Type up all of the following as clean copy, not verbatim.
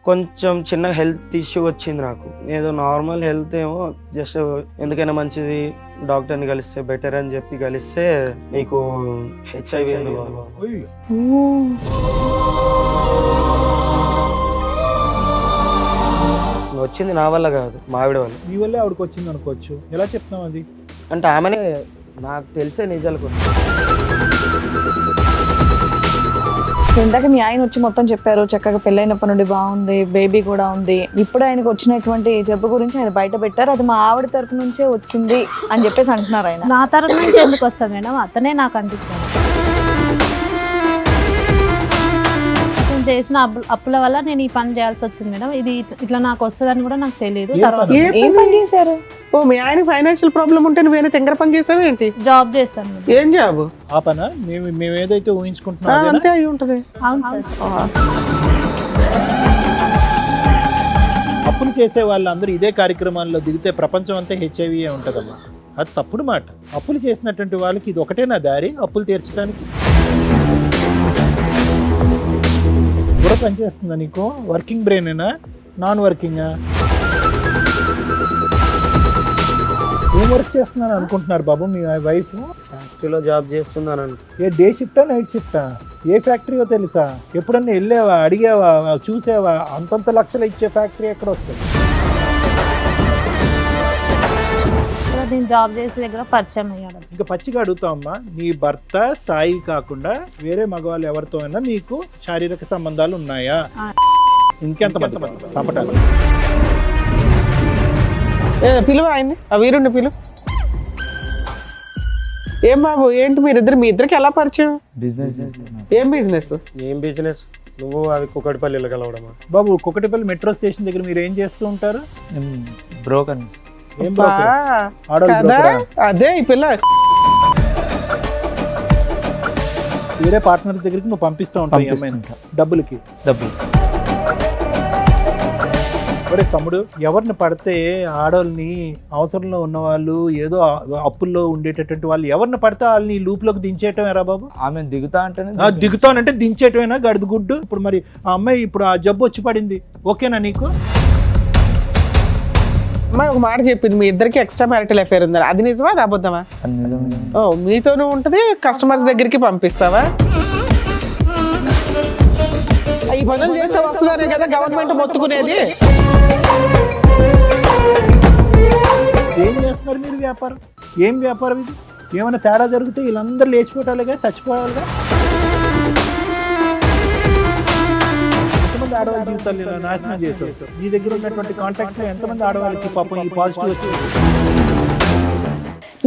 కొంచెం చిన్న health issue వచ్చింది నాకు. ఏదో నార్మల్ హెల్త్ ఏమో జస్ట్ ఎందుకైనా మంచిది డాక్టర్ని కలిస్తే బెటర్ అని చెప్పి కలిస్తే నీకు హెచ్ఐవి ఉంది బాబు. వచ్చింది నా వల్ల కాదు, మా ఆవిడ వల్ల. నీ వల్లే ఆవిడకి వచ్చింది అనుకోవచ్చు. ఎలా చెప్తున్నావు అది? అంటే ఆమెనే నాకు తెలిసే నిజాలు కొన్ని. ఇందాక మీ ఆయన వచ్చి మొత్తం చెప్పారు, చక్కగా పెళ్ళైనప్పటి నుండి బాగుంది, బేబీ కూడా ఉంది. ఇప్పుడు ఆయనకు వచ్చినటువంటి జబ్బు గురించి ఆయన బయట పెట్టారు, అది మా ఆవిడ తరపు నుంచే వచ్చింది అని చెప్పేసి అంటున్నారు. ఆయన నా తరపు నుంచి ఎందుకు వస్తుంది మేడం? అతనే నాకు అంటించాడు. అతను చేసిన అప్పుల వల్ల నేను ఈ పని చేయాల్సి వచ్చింది మేడం. ఇది ఇట్లా నాకు వస్తుందని కూడా నాకు తెలియదు. తర్వాత ఏం పని చేశారు? ఓ మీ ఆయన ఫైనాన్షియల్ ప్రాబ్లం ఉంటే నువ్వేనా తెంగర పని చేసావు ఏంటి? జాబ్ చేస్తాను మేడం. ఏం జాబ్? ఆ పనా మేము ఏదైతే ఊహించుకుంటున్నాం అంతే అయి ఉంటది. అవును సార్. అప్పులు చేసే వాళ్ళందరూ ఇదే కార్యక్రమాల్లో దిగితే ప్రపంచం అంతా హెచ్ఐవి ఉంటుందమ్మా. అది తప్పుడు మాట. అప్పులు చేసినటువంటి వాళ్ళకి ఇది ఒకటేనా దారి అప్పులు తీర్చడానికి? కూడా పనిచేస్తుందా నీకు? వర్కింగ్ బ్రెయినేనా, నాన్ వర్కింగా? ఏం వర్క్ చేస్తున్నాను అనుకుంటున్నారు బాబు మీ వైఫ్? ఫ్యాక్టరీలో జాబ్ చేస్తున్నాను. ఏ డే షిఫ్టా నైట్ షిఫ్టా? ఏ ఫ్యాక్టరీయో తెలుసా? ఎప్పుడన్నా వెళ్ళావా, అడిగావా, చూసావా? అంతంత లక్షలు ఇచ్చే ఫ్యాక్టరీ ఎక్కడ వస్తుంది? నేను జాబ్ చేసే దగ్గర పరిచయం అయ్యాడు. ఇంకా పచ్చిగా అడుగుతామమ్మా, నీ భర్త సాయి కాకుండా వేరే మగవాళ్ళు ఎవరితో అయినా మీకు శారీరక సంబంధాలు ఉన్నాయా? ఇంకెంత మంది సంపటాలు? పిలువ ఆయన్ని, ఆ వీరుండి పిలువ. ఏం బాబు ఏంటి మీ ఇద్దరికి ఎలా పరిచయం? బిజినెస్ ఏం బిజినెస్? ఏం బిజినెస్? నువ్వు అవి కుకటిపల్లిలో కలవడమా? బాబు కుకటిపల్లి మెట్రో స్టేషన్ దగ్గర మీరు ఏం చేస్తూ ఉంటారు? బ్రోకర్. ఏం broker? ఆడవాళ్ళ broker ఆ? అదే ఈ పిల్ల వేరే పార్ట్నర్ దగ్గరికి నువ్వు పంపిస్తూ ఉంటావు ఈ అమ్మాయిని డబ్బులకి. ఒరే తమ్ముడు, ఎవరిని పడితే ఆడవాళ్ళని, అవసరంలో ఉన్న వాళ్ళు, ఏదో అప్పుల్లో ఉండేటటువంటి వాళ్ళు ఎవరిని పడితే వాళ్ళని లూప్లోకి దించేయటం ఎరా బాబు? ఆమె దిగుతానంటే దించేయటమేనా గడుదు గుడ్డు? ఇప్పుడు మరి ఆ అమ్మాయి ఇప్పుడు ఆ జబ్బు వచ్చి పడింది, ఓకేనా నీకు? అమ్మాయి ఒక మాట చెప్పింది, మీ ఇద్దరికి ఎక్స్ట్రా మ్యారిటల్ అఫేర్ ఉందని. అది నిజమా, అది అబద్ధమా? ఓ మీతోనూ ఉంటది, కస్టమర్స్ దగ్గరికి పంపిస్తావా? ఈ పనులు చేస్తే వస్తుందనే కదా గవర్నమెంట్ మొత్తుకునేది. ఏం చేస్తున్నారు మీరు వ్యాపారం? ఏం వ్యాపారం ఇది? ఏమైనా తేడా జరిగితే వీళ్ళందరూ లేచిపోవటాలుగా, చచ్చిపోవాలిగా. ఎంతమంది ఆడవాళ్ళ జీవితాలు ఇలా నాశనం చేశారు? నీ దగ్గర ఉన్నటువంటి కాంటాక్ట్స్ ఎంతమంది ఆడవాళ్ళకి పాపం ఈ పాజిటివ్ వచ్చింది?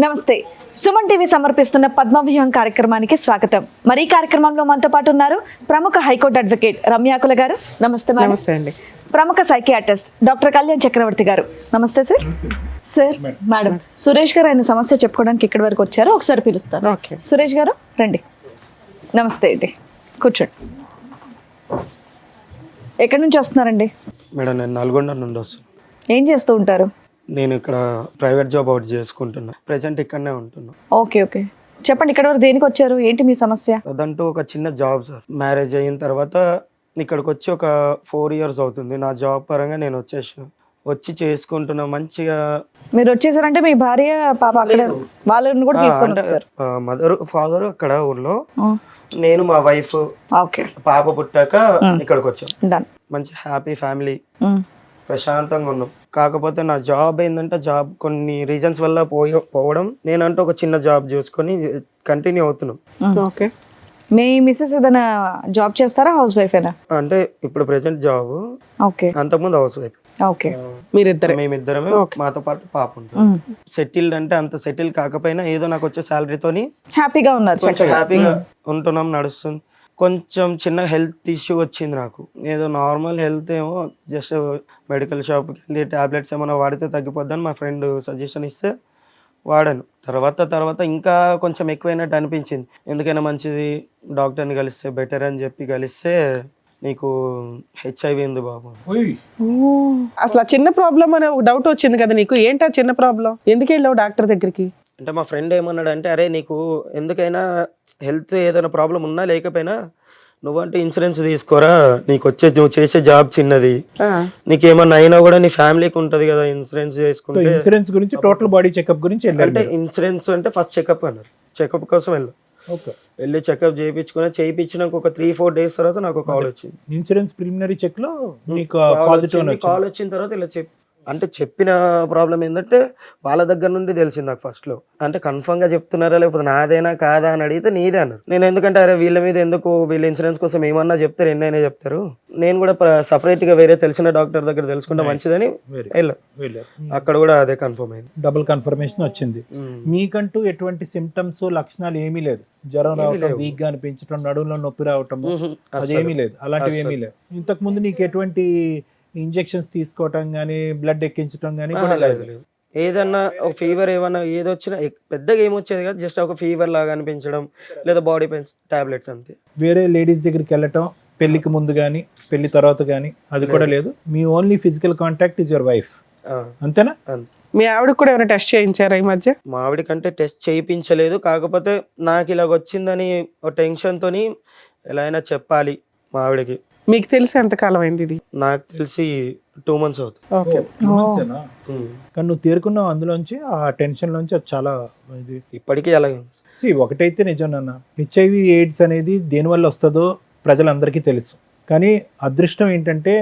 నమస్తే, సుమన్ టీవీ సమర్పిస్తున్న పద్మవ్యూహం కార్యక్రమానికి స్వాగతం. మరి ఈ కార్యక్రమంలో మనతో పాటు ఉన్నారు ప్రముఖ హైకోర్టు అడ్వకేట్ రమ్యాకుల గారు. నమస్తే మేడం. నమస్తే అండి. ప్రముఖ సైకియాట్రిస్ట్ డాక్టర్ కళ్యాణ్ చక్రవర్తి గారు. నమస్తే సార్. సార్ మేడం, సురేష్ గారు ఆయన సమస్య చెప్పుకోవడానికి ఇక్కడి వరకు వచ్చారు, ఒకసారి పిలుస్తాను. ఓకే సురేష్ గారు రండి. నమస్తే అండి, కూర్చోండి. ఎక్కడి నుంచి వస్తున్నారండి? మేడం నేను నల్గొండ నుండి వస్తున్నాను. ఏం చేస్తూ ఉంటారు? నేను ఇక్కడ ప్రైవేట్ జాబ్ అవుట్ చేసుకుంటున్నా, ప్రెసెంట్ ఇక్కడనే ఉంటున్నా. ఓకే ఓకే, చెప్పండి ఇక్కడ వరకు దేనికి వచ్చారు, ఏంటి మీ సమస్య? అదంటూ ఒక చిన్న జాబ్ సార్. మ్యారేజ్ అయిన తర్వాత ఇక్కడికి వచ్చి ఒక 4 years అవుతుంది. నా జాబ్ పరంగా నేను వచ్చి చేసుకుంటున్నా మంచిగా. మీరు వచ్చేసారంటే మీ భార్య పాప అక్కడ వాళ్ళని కూడా తీసుకొని వచ్చారు? మదర్ ఫాదర్ అక్కడ ఊర్లో, నేను మా వైఫ్, ఓకే, పాప పుట్టాక ఇక్కడికి వచ్చాం. డన్. మంచి హ్యాపీ ఫ్యామిలీ, ప్రశాంతంగా ఉన్నాం. కాకపోతే నా జాబ్ ఏంటంటే, జాబ్ కొన్ని రీజన్స్ వల్ల పోవడం, నేనంటూ ఒక చిన్న జాబ్ చూసుకొని కంటిన్యూ అవుతున్నాం. ఓకే. మీ మిస్సెస్ ఏదైనా జాబ్ చేస్తారా, హౌస్ వైఫ్ ఏనా? అంటే ఇప్పుడు ప్రెసెంట్ జాబ్, ఓకే, అంతకుముందు హౌస్ వైఫ్. ఓకే, మేమిద్దరమే, మాతో పాటు పాప ఉంటుంది. సెటిల్డ్ అంటే అంత సెటిల్ కాకపోయినా ఏదో నాకు వచ్చే శాలరీతోని హ్యాపీగా ఉన్నారు, కొంచెం హ్యాపీగా ఉంటున్నాం, నడుస్తుంది. కొంచెం చిన్న హెల్త్ ఇష్యూ వచ్చింది నాకు. ఏదో నార్మల్ హెల్త్ ఏమో జస్ట్ మెడికల్ షాప్కి వెళ్ళి టాబ్లెట్స్ ఏమైనా వాడితే తగ్గిపోద్దని మా ఫ్రెండ్ సజెషన్ ఇస్తే వాడాను. తర్వాత ఇంకా కొంచెం ఎక్కువైనట్టు అనిపించింది. ఎందుకైనా మంచిది డాక్టర్ని కలిస్తే బెటర్ అని చెప్పి కలిస్తే నీకు హెచ్ఐవి ఉంది బాబు. అసలు ఆ చిన్న ప్రాబ్లం అనే ఒక డౌట్ వచ్చింది కదా నీకు, ఏంటి ఆ చిన్న ప్రాబ్లం? ఎందుకు వెళ్ళావు డాక్టర్ దగ్గరికి? అంటే మా ఫ్రెండ్ ఏమన్నాడు అంటే, అరే నీకు ఎందుకైనా హెల్త్ ఏదైనా ప్రాబ్లం ఉన్నా లేకపోయినా నువ్వంటే ఇన్సూరెన్స్ తీసుకోరా, నీకు నువ్వు చేసే జాబ్ చిన్నది, ఆ, నీకేమన్నా అయినా కూడా నీ ఫ్యామిలీకి ఉంటది కదా ఇన్సూరెన్స్ సో చేసుకుంటే. ఇన్సూరెన్స్ గురించి టోటల్ బాడీ చెకప్ గురించి వెళ్ళారు అంటే ఇన్సూరెన్స్ అంటే ఫస్ట్ చెకప్ అన్నారు, చెకప్ కోసం ఓకే. వెళ్ళి చెకప్ చేయించినాక ఒక 3-4 days తర్వాత నాకు కాల్ వచ్చింది. ఇన్సూరెన్స్ ప్రిలిమినరీ చెక్ లో మీకు పాజిటివ్ కాల్ వచ్చిన తర్వాత ఇలా అంటే చెప్పిన ప్రాబ్లం ఏంటంటే వాళ్ళ దగ్గర నుండి తెలిసింది నాకు ఫస్ట్ లో. అంటే కన్ఫర్మ్ గా చెప్తున్నారా లేకపోతే నాదేనా కాదా అని అడిగితే నీదే అన్నారు. నేను ఎందుకంటే అరే వీళ్ళ మీద ఎందుకు, వీళ్ళ ఇన్సూరెన్స్ కోసం ఏమన్నా చెప్తారు, ఎన్నైనా చెప్తారు, నేను కూడా సపరేట్ గా వేరే తెలిసిన డాక్టర్ దగ్గర తెలుసుకుంటే మంచిదని వెళ్ళా. అక్కడ కూడా అదే కన్ఫర్మ్ అయింది, డబుల్ కన్ఫర్మేషన్ వచ్చింది. మీకంటూ ఎటువంటి సిమ్టమ్స్ లక్షణాలు ఏమీ లేదు, జ్వరం రావటం, వీక్ గా అనిపించడం, నడుములో నొప్పి రావటం అదేమీ లేదు, అలాంటివి ఏమీ లేదు. ఇంతకు ముందు నీకు ఎటువంటి ఇంజెక్షన్స్ తీసుకోవటం గానీ బ్లడ్ ఎక్కించడం గానీ లేదు. ఏదన్నా ఒక ఫీవర్ ఏమన్నా ఏదొచ్చినా పెద్దగా ఏమొచ్చేది కాదు, జస్ట్ ఒక ఫీవర్ లాగా అనిపించడం లేదా బాడీ పెయిన్స్ టాబ్లెట్స్ అంతే. వేరే లేడీస్ దగ్గరికి వెళ్ళటం పెళ్లికి ముందు గానీ పెళ్లి తర్వాత గానీ అది కూడా లేదు. మీ only physical contact is your wife, అంతేనా? మీ ఆవిడ కూడా ఏమైనా టెస్ట్ చేయించారా ఈ మధ్య? మా ఆవిడ కంటే టెస్ట్ చేయించలేదు, కాకపోతే నాకు ఇలాగ వచ్చిందని ఒక టెన్షన్ తోని ఎలా అయినా చెప్పాలి మా ఆవిడకి. మీకు తెలిసి ఎంతకాలం అయింది ఇది? నాకు తెలిసి 2 months అవుతుంది. ఓకే. కానీ నువ్వు తేరుకున్నావు అందులోంచి, ఆ టెన్షన్ లోంచి. అది చాలా ఇది ఇప్పటికీ అలాగే ఉంది. ఒకటైతే నిజం నాన్న, హెచ్ఐవి ఎయిడ్స్ అనేది దేనివల్ల వస్తుందో ప్రజలందరికీ తెలుసు. కానీ అదృష్టం ఏంటంటే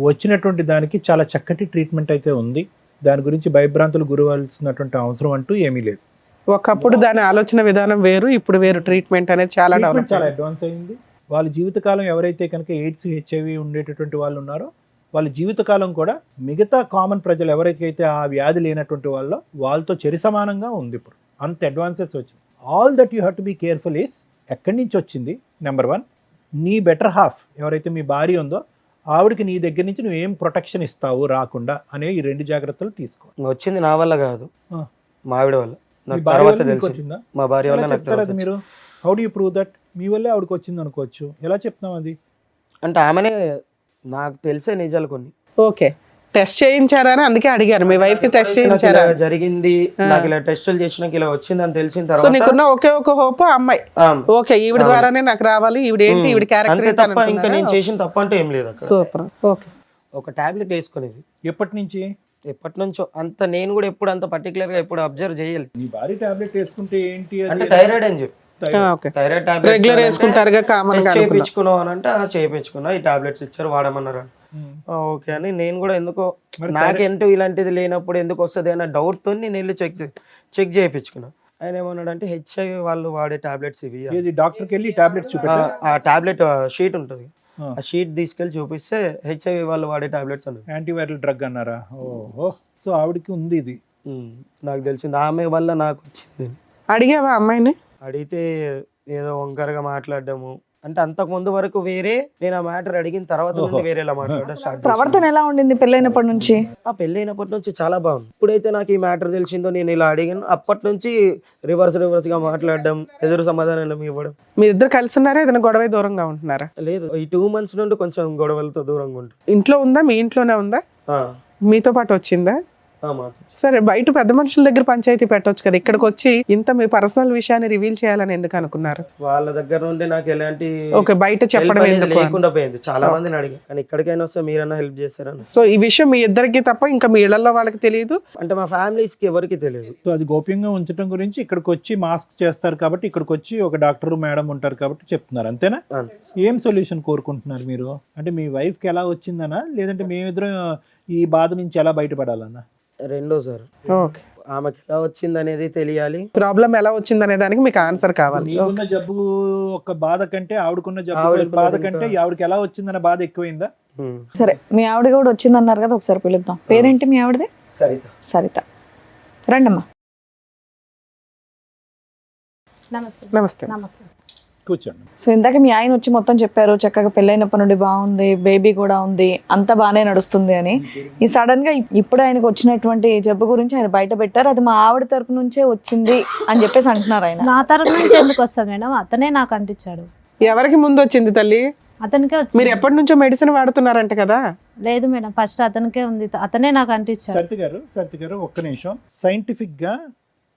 వచ్చినటువంటి దానికి చాలా చక్కటి ట్రీట్మెంట్ అయితే ఉంది. దాని గురించి భయభ్రాంతులు గురవలసినటువంటి అవసరం అంటూ ఏమీ లేదు. ఒకప్పుడు దాని ఆలోచన విధానం వేరు, ఇప్పుడు వేరు. ట్రీట్మెంట్ అనేది చాలా డెవలప్, చాలా అడ్వాన్స్ అయింది. వాళ్ళ జీవితకాలం ఎవరైతే కనుక ఎయిడ్స్ హెచ్ఐవి ఉండేటటువంటి వాళ్ళు ఉన్నారో వాళ్ళ జీవితకాలం కూడా మిగతా కామన్ ప్రజలు ఎవరికైతే ఆ వ్యాధి లేనటువంటి వాళ్ళతో చెరి సమానంగా ఉంది. ఇప్పుడు అంత అడ్వాన్సెస్ వచ్చింది. All that you have to be careful is ఎక్కడి నుంచి వచ్చింది. నెంబర్ 1, నీ బెటర్ హాఫ్ ఎవరైతే మీ భార్య ఉందో ఆవిడకి నీ దగ్గర నుంచి నువ్వు ఏం ప్రొటెక్షన్ ఇస్తావు రాకుండా అనే ఈ 2 జాగ్రత్తలు తీసుకో. వచ్చింది నా వల్ల కాదు, మా ఆవిడ వల్ల. మీ నాకు భార్య తర్వాత వల్ల నీకు తెలిసింది, వచ్చిందా? మా భార్య వల్ల ఎలా నాకు చెప్తారు తర్వాత అది మీరు? How do you prove that? మీ వల్లే ఆవిడకి వచ్చింది అనుకోవచ్చు, ఎలా చెప్తున్నావు అది? అంటే ఆమెనే నాకు తెలిసే నిజాలు కొన్ని. ఓకే. టెస్ట్ చేయించారా అని అందుకే అడిగారు, మీ వైఫ్ కి టెస్ట్ చేయించారా? ఇలా జరిగింది, నాకు ఇలా టెస్టులు చేసినాక ఇలా వచ్చిందని తెలిసిన సో తర్వాత నీకున్న ఒకే ఒక హోప్ అమ్మాయి, ఓకే ఈవిడ ద్వారానే నాకు రావాలి, ఈవిడ ఏంటి ఈవిడ అంతే క్యారెక్టర్ తప్ప ఇంకా నేను చేసిన తప్ప అంటే ఏం లేదు అక్కడ. సూపర్. ఓకే. ఒక టాబ్లెట్ వేసుకునేది ఎప్పటి నుంచి? ఎప్పటి నుంచో. అంత నేను కూడా ఎప్పుడు అంత పర్టికులర్ గా ఎప్పుడు అబ్జర్వ్ చేయలేదు. నీ భార్య టాబ్లెట్ వేసుకుంటే ఏంటి అది? అంటే థైరాయిడ్ అని చెప్పి ఓకే. థైరాయిడ్ రెగ్యులర్ వేసుకుంటారుగా కామన్ గా. చేయించుకున్నావు అని అంటే చేయించుకున్నా, ఈ టాబ్లెట్స్ ఇచ్చారు వాడమన్నారు. ఓకే అని నేను కూడా ఎందుకో నాకేంటో ఇలాంటిది లేనప్పుడు ఎందుకు వస్తుంది అన్న డౌట్ తో నేను వెళ్ళి చెక్ చేయించుకున్నా. ఆయన ఏమన్నాడంటే హెచ్ఐవి వాళ్ళు వాడే టాబ్లెట్స్ ఇవి. డాక్టర్కి వెళ్ళి టాబ్లెట్స్ చూపెట్టా? ఆ టాబ్లెట్ షీట్ ఉంటుంది, ఆ షీట్ తీసుకెళ్లి చూపిస్తే హెచ్ఐవి వాళ్ళు వాడే టాబ్లెట్స్ అన్నారు. యాంటీవైరల్ డ్రగ్ అన్నారా? ఓహో, సో ఆవిడకి ఉంది ఇది. నాకు తెలిసింది, ఆమె వల్ల నాకు వచ్చింది. అడిగావా అమ్మాయిని? అడిగితే ఏదో వంకరగా మాట్లాడడము, అంటే అంతకు ముందు వరకు వేరే, నేను ఆ మ్యాటర్ అడిగిన తర్వాత నుండి వేరేలా మాట్లాడడం స్టార్ట్ చేశాను. ప్రవర్తన ఎలా ఉండింది పెళ్ళైనప్పటి నుంచి? ఆ పెళ్ళైనప్పటి నుంచి చాలా బాగుంది. ఇప్పుడైతే నాకు ఈ మ్యాటర్ తెలిసిందో నేను ఇలా అడిగాను, అప్పటి నుంచి రివర్స్ గా మాట్లాడడం, ఎదురు సమాధానం ఇవ్వడం. మీరిద్దరు కలిసి ఉన్నారా, ఏదైనా గొడవ దూరంగా ఉంటున్నారా? లేదు, ఈ 2 months నుండి కొంచెం గొడవలతో దూరంగా ఉంటుంది. ఇంట్లో ఉందా, మీ ఇంట్లోనే ఉందా, మీతో పాటు వచ్చిందా? సరే, బయట పెద్ద మనుషుల దగ్గర పంచాయతీ పెట్టొచ్చు కదా, ఇక్కడికి వచ్చి ఇంత మీ పర్సనల్ విషయాన్ని రివీల్ చేయాలని ఎందుకు అనుకున్నారు? వాళ్ళ దగ్గర నుండి నాకు ఎలాంటి బయట చెప్పడం లేకుండా పోయింది. చాలా మందిని అడిగా, కానీ ఇక్కడికైనా వస్తే మీరన్నా హెల్ప్ చేస్తారని. సో ఈ విషయం మీ ఇద్దరికి తప్ప ఇంకా మీ ఇళ్లలో వాళ్ళకి తెలియదు, అంటే మా ఫ్యామిలీస్ కి ఎవరికి తెలియదు. సో అది గోప్యంగా ఉంచడం గురించి ఇక్కడికి వచ్చి మాస్క్ చేస్తారు కాబట్టి, ఇక్కడికి వచ్చి ఒక డాక్టర్ మేడం ఉంటారు కాబట్టి చెప్తున్నారు, అంతేనా? ఏం సొల్యూషన్ కోరుకుంటున్నారు మీరు? అంటే మీ వైఫ్ కి ఎలా వచ్చిందనా, లేదంటే మేమిద్దరం ఈ బాధ నుంచి ఎలా బయటపడాలన్నా? రెండో సార్, ఆమెకి ఎలా వచ్చింది అనేది తెలియాలి, ప్రాబ్లం ఎలా వచ్చింది అనే దానికి మీకు ఆన్సర్ కావాలి. నీకున్న జబ్బు ఒక బాధ కంటే ఆవిడకున్న జబ్బు బాధ కంటే ఆవిడకి ఎలా వచ్చిందన్న బాధ ఎక్కువైందా? సరే, మీ ఆవిడ కూడా వచ్చింది అన్నారు కదా, ఒకసారి పిలుద్దాం. పేరేంటి మీ ఆవిడది? సరిత. సరిత, రండమ్మా. నమస్తే. నమస్తే. నమస్తే. కూర్చోండి. సో ఇందాక మీ ఆయన వచ్చి మొత్తం చెప్పారు, చక్కగా పెళ్ళైనప్పటి నుండి బాగుంది, బేబీ కూడా ఉంది, అంతా బాగానే నడుస్తుంది అని. ఈ సడన్ గా ఇప్పుడు ఆయనకు వచ్చినటువంటి జబ్బు గురించి ఆయన బయట పెట్టారు, అది మా ఆవిడ తరపు నుంచే వచ్చింది అని చెప్పేసి అంటున్నారు. ఆయన నా తరపు నుంచి ఎందుకు వస్తుంది మేడం? అతనే నాకు అంటించాడు. ఎవరికి ముందు వచ్చింది తల్లి? అతనికే వచ్చింది. మీరు ఎప్పటి నుంచో మెడిసిన్ వాడుతున్నారంట కదా? లేదు మేడం, ఫస్ట్ అతనికే ఉంది, అతనే నాకు అంటించాడు. సరిత గారు ఒక్క నిమిషం. సైంటిఫిక్ గా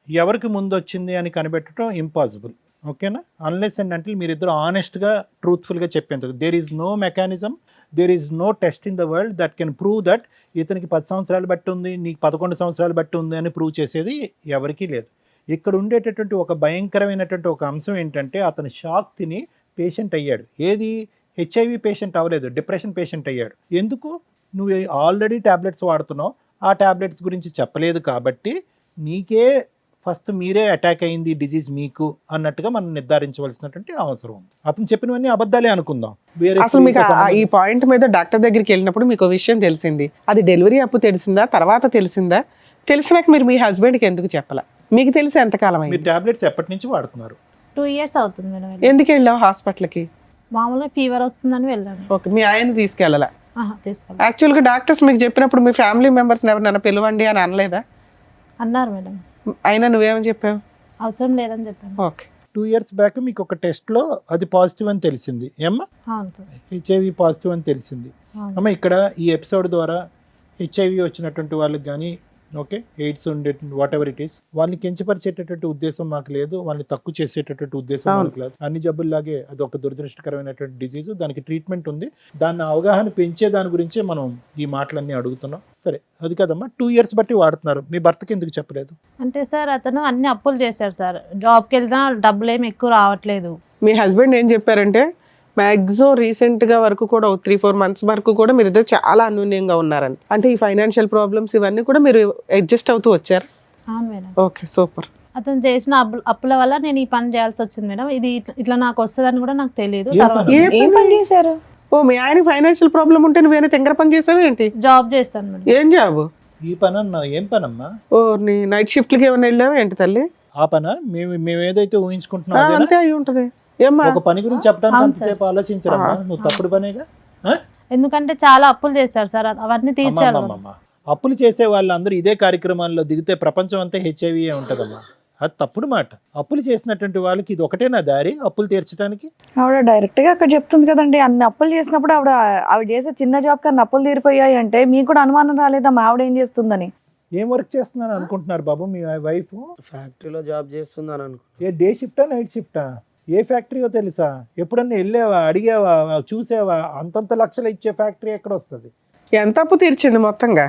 ఎవరికి ముందు వచ్చింది అని కనిపెట్టడం ఇంపాసిబుల్. ఓకేనా? అన్లెస్ అండ్ అంటే మీరిద్దరు ఆనెస్ట్గా ట్రూత్ఫుల్గా చెప్పేందుకు there is no mechanism, there is no test in the world that can prove that ఇతనికి 10 సంవత్సరాలు బట్టి ఉంది, నీకు 11 సంవత్సరాలు బట్టి ఉంది అని ప్రూవ్ చేసేది ఎవరికీ లేదు. ఇక్కడ ఉండేటటువంటి ఒక భయంకరమైనటువంటి ఒక అంశం ఏంటంటే అతను షాక్ తిని పేషెంట్ అయ్యాడు. ఏది? హెచ్ఐవి పేషెంట్ అవ్వలేదు, డిప్రెషన్ పేషెంట్ అయ్యాడు. ఎందుకు? నువ్వు ఆల్రెడీ ట్యాబ్లెట్స్ వాడుతున్నావు, ఆ ట్యాబ్లెట్స్ గురించి చెప్పలేదు కాబట్టి నీకే ఫస్ట్ మీరే అటాక్ అయింది డిజీజ్ మీకు అన్నట్టుగా మనం నిర్ధారించవలసినటువంటి అవసరం ఉంది. అతను చెప్పినవన్నీ అబద్ధాలే అనుకుందాం. వేరే అసలు మీకు ఈ పాయింట్ మీద డాక్టర్ దగ్గరికి వెళ్ళినప్పుడు మీకు విషయం తెలిసింది, అది డెలివరీ అప్పుడు తెలిసిందా, తర్వాత తెలిసిందా? తెలిసినాక మీరు మీ హస్బెండ్కి ఎందుకు చెప్పాల? మీకు తెలిసి ఎంతకాలం మీరు అయింది? ట్యాబ్లెట్స్ ఎప్పటి నుంచి వాడుతున్నారు? 2 years అవుతుంది మేడం. ఎందుకు వెళ్ళావు హాస్పిటల్కి? మామూలుగా ఫీవర్ వస్తుందని వెళ్ళాను. ఓకే, మీ ఆయన తీసుకెళ్ళాల? తీసుకెళ్ళి యాక్చువల్గా డాక్టర్స్ మీకు చెప్పినప్పుడు మీ ఫ్యామిలీ మెంబర్స్ ఎవరినైనా పిలవండి అని అనలేదా? అన్నారు మేడం. అయినా నువ్వేమని చెప్పావు? అవసరం లేదని చెప్పాను. ఓకే. 2 years బ్యాక్ మీకు ఒక టెస్ట్లో అది పాజిటివ్ అని తెలిసింది ఏమ్మా? అవును సార్. హెచ్ఐవి పాజిటివ్ అని తెలిసింది. అవును. అమ్మ ఇక్కడ ఈ ఎపిసోడ్ ద్వారా హెచ్ఐవి వచ్చినటువంటి వాళ్ళకి కానీ ఓకే ఎయిడ్స్ ఉండే వాట్ ఎవర్ ఇట్ ఈస్ వాళ్ళని కించపరిచేటటువంటి ఉద్దేశం మాకు లేదు, వాళ్ళని తక్కువ చేసేటటువంటి ఉద్దేశం అవును. మాకు లేదు. అన్ని జబ్బుల్లాగే అది ఒక దురదృష్టకరమైనటువంటి డిజీజ్, దానికి ట్రీట్మెంట్ ఉంది. దాన్ని అవగాహన పెంచే దాని గురించే మనం ఈ మాటలన్నీ అడుగుతున్నాం. సరే అది కదమ్మా, 2 years బట్టి వాడుతున్నారు, మీ భర్తకి ఎందుకు చెప్పలేదు? అంటే సార్ అతను అన్ని అప్పులు చేశాడు సార్. జాబ్కి వెళ్తా డబ్బులు ఏమి ఎక్కువ రావట్లేదు. మీ హస్బెండ్ ఏం చెప్పారంటే మ్యాక్సిమం రీసెంట్గా వరకు కూడా 3-4 months వరకు కూడా మీరు ఇద్దరు చాలా అన్యోన్యంగా ఉన్నారని, అంటే ఈ ఫైనాన్షియల్ ప్రాబ్లమ్స్ ఇవన్నీ కూడా మీరు అడ్జస్ట్ అవుతూ వచ్చారు. అవును మేడం. Okay, super. అతను చేసిన అప్పుల వల్ల నేను ఈ పని చేయాల్సి వచ్చింది మేడం. ఇది ఇట్లా నాకు వస్తుందని కూడా నాకు తెలియదు. ఏ తర్వాత పని? ఏం పని చేశారు? ఓ, మీ ఆయన ఫైనాన్షియల్ ప్రాబ్లం ఉంటే నువ్వేనా తింగర పని చేసావు ఏంటి? జాబ్ చేస్తాను మేడం. ఏం జాబు? ఈ పని అన్నా ఏం పనమ్మా? ఓ, నీ నైట్ షిఫ్ట్లకి ఏమైనా వెళ్ళావా ఏంటి తల్లి? ఆ పన మేము ఏదైతే ఊహించుకుంటున్నాం అదేనా? అంతే అయి ఉంటది. ఏమ్మా? ఒక పని గురించి చెప్పడానికి అవును అంతసేపు ఆలోచించరమ్మా, నువ్వు తప్పుడు పనేగా. ఎందుకంటే చాలా అప్పులు చేశారు సార్. అవన్నీ తీర్చాలి. అమ్మమ్మమ్మ. అప్పులు చేసే వాళ్ళందరూ ఇదే కార్యక్రమాల్లో దిగితే ప్రపంచం అంతా హెచ్ఐవి ఉంటదమ్మా. అది తప్పుడు మాట. అప్పులు చేసినటువంటి వాళ్ళకి ఇది ఒకటేనా దారి అప్పులు తీర్చడానికి? ఆవిడ డైరెక్ట్ గా అక్కడ చెప్తుంది కదండి, అన్ని అప్పులు చేసినప్పుడు ఆవిడ చేసే చిన్న జాబ్ కన్నా అప్పులు తీరిపోయాయి అంటే మీకు కూడా అనుమానం రాలేదా మా ఆవిడ ఏం చేస్తుందని? ఏం వర్క్ చేస్తున్నాను అనుకుంటున్నారు బాబు మీ వైఫ్? ఫ్యాక్టరీలో జాబ్ చేస్తుందని అనుకో. ఏ డే షిఫ్టా నైట్ షిఫ్టా? ఏ ఫ్యాక్టరీయో తెలుసా? ఎప్పుడన్నా వెళ్ళావా, అడిగావా, చూసావా? అంతంత లక్షలు ఇచ్చే ఫ్యాక్టరీ ఎక్కడ వస్తుంది? ఎంత అప్పు తీర్చింది మొత్తంగా?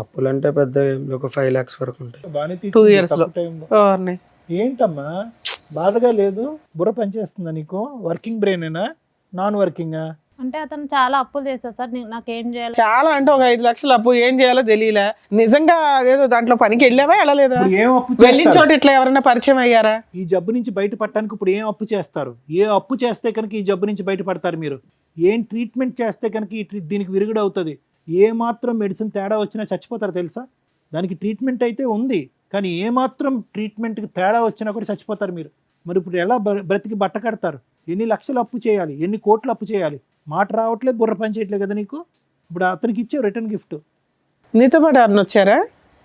అప్పులంటే పెద్ద ఒక 5 lakhs వరకు ఉంటాయి. బాగానే 2 తీర్చింది, years లో. తక్కువ టైంలో. ఓర్ని. ఏంటమ్మా బాధగా లేదు? బుర్ర పనిచేస్తుందా నీకు? వర్కింగ్ బ్రెయినేనా, నాన్ వర్కింగా? అంటే అతను చాలా అప్పులు చేశారు సార్. నాకేం చేయాలి? చాలా అంటే ఒక 5 లక్షలు అప్పు ఏం చేయాలో తెలియలే. నిజంగా అదేదో దాంట్లో పనికి వెళ్ళావా వెళ్ళలేదా? ఇప్పుడు ఏం అప్పు వెళ్ళిన చేస్తారు? చోట ఇట్లా ఎవరైనా పరిచయం అయ్యారా? ఈ జబ్బు నుంచి బయటపడటానికి ఇప్పుడు ఏం అప్పు చేస్తారు? ఏ అప్పు చేస్తే కనుక ఈ జబ్బు నుంచి బయటపడతారు మీరు? ఏం ట్రీట్మెంట్ చేస్తే కనుక దీనికి విరుగుడు అవుతుంది? ఏ మాత్రం మెడిసిన్ తేడా వచ్చినా చచ్చిపోతారు తెలుసా? దానికి ట్రీట్మెంట్ అయితే ఉంది, కానీ ఏ మాత్రం ట్రీట్మెంట్కి తేడా వచ్చినా కూడా చచ్చిపోతారు మీరు. మరి ఇప్పుడు ఎలా బ్రతికి బట్ట కడతారు? ఎన్ని లక్షలు అప్పు చేయాలి, ఎన్ని కోట్లు అప్పు చేయాలి? మాట రావట్లేదు, బుర్ర పని చేయట్లేదు కదా నీకు. ఇప్పుడు అతనికి ఇచ్చే రిటర్న్ గిఫ్ట్. నీతో పాటు ఎవరిని వచ్చారా?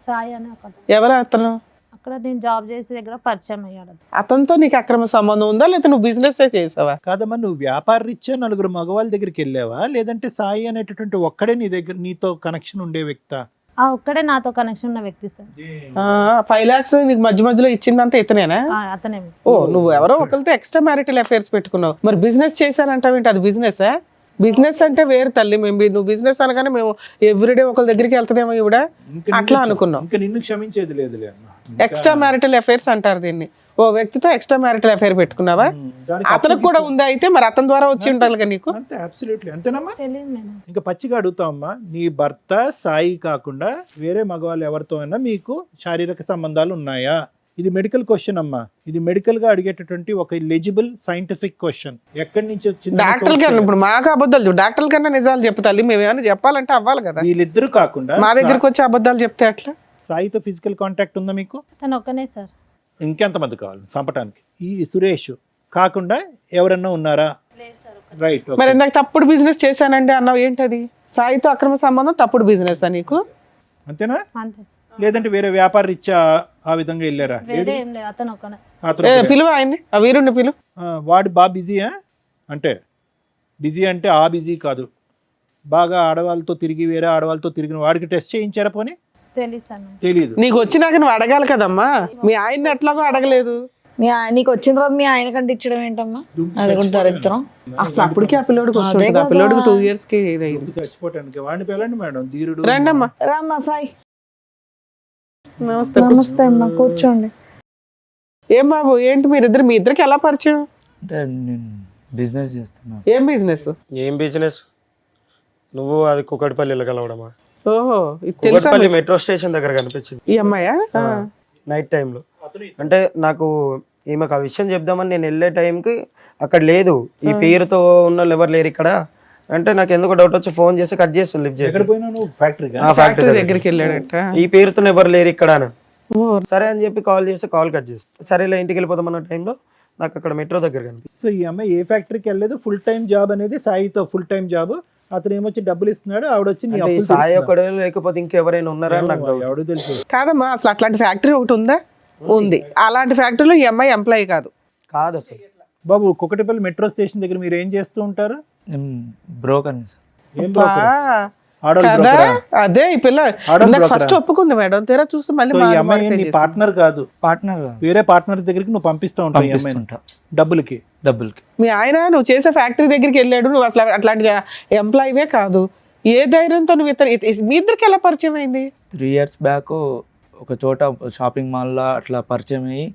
సాయి అని ఒక ఎవరు అతను? అక్కడ నేను జాబ్ చేసే దగ్గర పరిచయం అయ్యాడు. అతనితో నీకు అక్రమ సంబంధం ఉందా, లేకపోతే నువ్వు బిజినెస్ చేసావా? కాదమ్మా, నువ్వు వ్యాపార రీత్యా నలుగురు మగవాళ్ళ దగ్గరికి వెళ్ళావా, లేదంటే సాయి అనేటటువంటి ఒక్కడే నీ దగ్గర నీతో కనెక్షన్ ఉండే వ్యక్తా? ఒక్కడే నాతో కనెక్షన్ ఉన్న వ్యక్తి సార్. 5 lakhs నీకు మధ్య మధ్యలో ఇచ్చిందంతా ఇతనేనా? అతనే. ఓ, నువ్వు ఎవరో ఒకరితో ఎక్స్ట్రా మ్యారిటల్ అఫైర్స్ పెట్టుకున్నావు. మరి బిజినెస్ చేశానంటావేంటి? అది బిజినెస్? బిజినెస్ అంటే వేరు తల్లి. నువ్వు బిజినెస్ అనగానే మేము ఎవ్రీడే ఒకరి దగ్గరికి వెళ్తుందేమో ఇవిడ అట్లా అనుకున్నాం. ఇంకా నిన్ను క్షమించేది లేదులే అమ్మా. ఎక్స్ట్రా మ్యారిటల్ అఫైర్స్ అంటారు దీన్ని. ఓ వ్యక్తితో ఎక్స్ట్రా మ్యారిటల్ అఫైర్ పెట్టుకున్నావా? దానికి అతనికి కూడా ఉందా అయితే? మరి అతని ద్వారా వచ్చి ఉండాలి కదా నీకు. అంతే, అబ్సల్యూట్లీ అంతేనమ్మా. తెలియదు మేడం. ఇంకా పచ్చిగా అడుగుతామమ్మా, నీ భర్త సాయి కాకుండా వేరే మగవాళ్ళు ఎవరితో అయినా మీకు శారీరక సంబంధాలు ఉన్నాయా? ఇది మెడికల్ క్వశ్చన్ అమ్మా. ఇది మెడికల్ గా అడిగేటటువంటి ఒక ఎలిజిబుల్ సైంటిఫిక్ క్వశ్చన్. ఎక్కడి నుంచి వచ్చింది? డాక్టర్ కన్నా ఇప్పుడు మాకు అబద్ధాలు, డాక్టర్ కన్నా నిజాలు చెప్తాలి. మేము ఏమైనా చెప్పాలంటే అవ్వాలి కదా. వీళ్ళిద్దరు కాకుండా మా దగ్గరికి వచ్చి అబద్ధాలు చెప్తే అట్లా? సాయితో ఫిజికల్ కాంటాక్ట్ ఉందా మీకు? తను ఒక్కనే సార్. ఇంకెంతమంది కావాలి చంపటానికి? ఈ సురేష్ కాకుండా ఎవరన్నా ఉన్నారా? రైట్. మరి ఇందాక తప్పుడు బిజినెస్ చేశానండి అన్నావు, ఏంటది? సాయితో అక్రమ సంబంధం తప్పుడు బిజినెస్ నీకు? అంతేనా? అంతే సార్. లేదంటే వేరే వ్యాపార రీత్యా ఆ విధంగా వెళ్ళారా? వేరే ఏం లేదు, అతను ఒక్కనే. అతను పిలువ ఆయన్ని, ఆ వీరుణ్ణి పిలు. వాడు బాగా బిజీయా? అంటే బిజీ అంటే ఆ బిజీ కాదు, బాగా ఆడవాళ్ళతో తిరిగి వేరే ఆడవాళ్ళతో తిరిగిన వాడికి టెస్ట్ చేయించారా? పోనీ తెలియదు సార్. తెలీదు. నీకు వచ్చినాక నువ్వు అడగాలి కదమ్మా. మీ ఆయన్ని ఎట్లాగో అడగలేదు. నీకు వచ్చిన తర్వాత మీ ఆయన కంటే ఇచ్చడం ఏంటమ్మా? అది కూడా దరిద్రం. అసలు అప్పటికే ఆ పిల్లోడికి వచ్చి అదే ఉంటుంది. ఆ కదా. పిల్లోడికి 2 years కి ఇదైంది. చచ్చిపోవటానికి వాడిని పిల్లండి మేడం, ధీరుడు. రండమ్మా. రామ్మా సాయి. నమస్తే. నమస్తే అమ్మా, కూర్చోండి. ఏం బాబు, ఏంటి మీ ఇద్దరికి ఎలా పరిచయం? అంటే నేను బిజినెస్ చేస్తున్నాను. ఏం బిజినెస్? ఏం బిజినెస్? నువ్వు అది కుకట్పల్లిలో కలవడమా? ఓహో, ఇది తెలుసా? కుకట్పల్లి మెట్రో స్టేషన్ దగ్గర కనిపించింది ఈ అమ్మాయా? నైట్ టైంలో. అంటే నాకు ఈమెకు ఆ విషయం చెప్దామని నేను వెళ్ళే టైంకి అక్కడ లేదు, ఈ పేరుతో ఉన్న వాళ్ళు ఎవరు లేరు ఇక్కడ అంటే నాకు ఎందుకు డౌట్ వచ్చి ఫోన్ చేసి కట్ చేస్తాను, లిఫ్ట్ ఎక్కడ చేసి పోయినా నువ్వు ఫ్యాక్టరీగా? ఫ్యాక్టరీ దగ్గరికి వెళ్ళాడట. ఈ పేరుతో ఎవరు లేరు ఇక్కడ అని. ఓ, సరే అని చెప్పి కాల్ చేసి కాల్ కట్ చేస్తాను. సరేలే ఇంటికి వెళ్ళిపోతాం అన్న టైంలో నాకు అక్కడ మెట్రో దగ్గర కనిపించింది. సో ఈ అమ్మాయి ఏ ఫ్యాక్టరీకి వెళ్ళలేదు, ఫుల్ టైం జాబ్ అనేది సాయితో ఫుల్ టైం జాబ్. అతను ఏమొచ్చి డబ్బులు ఇస్తున్నాడు, ఆవిడ వచ్చి నీ అంటే ఈ అప్పులు సాయి తీరుస్తున్నాడు. ఒకడే లేకపోతే ఇంకెవరైనా ఉన్నారా అని నాకు ఎవడు డౌట్. ఎవడు తెలుసు. కాదమ్మా, అసలు అట్లాంటి ఫ్యాక్టరీ ఒకటి ఉందా? ఉంది. అలాంటి ఫ్యాక్టరీలో ఈ అమ్మాయి ఎంప్లాయీ కాదు. కాదు అసలు. బాబు, కుకటిపల్లి మెట్రో స్టేషన్ దగ్గర మీరు ఏం చేస్తూ ఉంటారు? నేను బ్రోకర్ని సార్. ఏం broker? ఆడోళ్ళ కదా broker ఆ? అదే ఈ పిల్ల ఆడోళ్ళ broker ఫస్ట్ ఆ? ఒప్పుకుంది మేడం, తీరా చూస్తే మళ్ళీ సో ఈ మారు అమ్మాయి మారు నీ చేసింది. పార్ట్నర్ కాదు, పార్ట్నర్ వేరే పార్ట్నర్స్ దగ్గరికి నువ్వు పంపిస్తూ ఉంటావు ఈ అమ్మాయిని పంపిస్తుంటా డబ్బులకి. డబ్బులకి. మీ ఆయన నువ్వు చేసే ఫ్యాక్టరీ దగ్గరికి వెళ్ళాడు, నువ్వు అసలు అట్లాంటి ఎంప్లాయీవే కాదు. ఏ ధైర్యంతో నువ్వు మీ ఇద్దరికి ఎలా పరిచయం అయింది? 3 years బ్యాక్ ఒక చోట షాపింగ్ మాల్లో అట్లా పరిచయం అయ్యి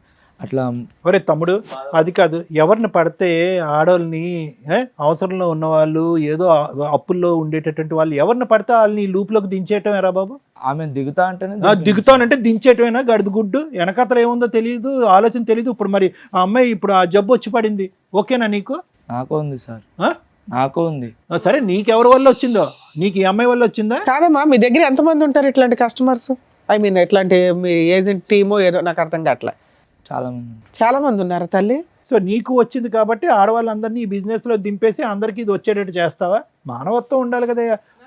అట్లా. ఒరే తమ్ముడు, అది కాదు, ఎవరిని పడితే ఆడోళ్ళని అవసరంలో ఉన్న వాళ్ళు, ఏదో అప్పుల్లో ఉండేటటువంటి వాళ్ళు ఎవరిని పడితే వాళ్ళని లూప్లోకి దించేయటం ఎరా బాబు? ఆమె దిగుతా అంటేనే దిగుతానంటే దించేయటమేనా? గడుదు గుడ్డు వెనకతలు ఏముందో తెలియదు, ఆలోచన తెలియదు. ఇప్పుడు మరి ఆ అమ్మాయి ఇప్పుడు ఆ జబ్బు వచ్చి పడింది, ఓకేనా నీకు? నాకు ఉంది సార్, ఆ? నాకు ఉంది. సరే, నీకెవరి వల్ల వచ్చిందో? నీకు ఈ అమ్మాయి వల్ల వచ్చిందా? కాదమ్మా, మీ దగ్గర ఎంతమంది ఉంటారు ఇట్లాంటి కస్టమర్స్? ఐ మీన్ ఎట్లాంటి మీ ఏజెంట్ టీమో ఏదో నాకు అర్థం కావట్లే. చాలా మంది ఉంటారు. చాలా మంది ఉన్నారు తల్లి. సో నీకు వచ్చింది కాబట్టి ఆడవాళ్ళందరినీ ఈ బిజినెస్లో దింపేసి అందరికీ ఇది వచ్చేటట్టు చేస్తావా? మానవత్వం ఉండాలి కదా.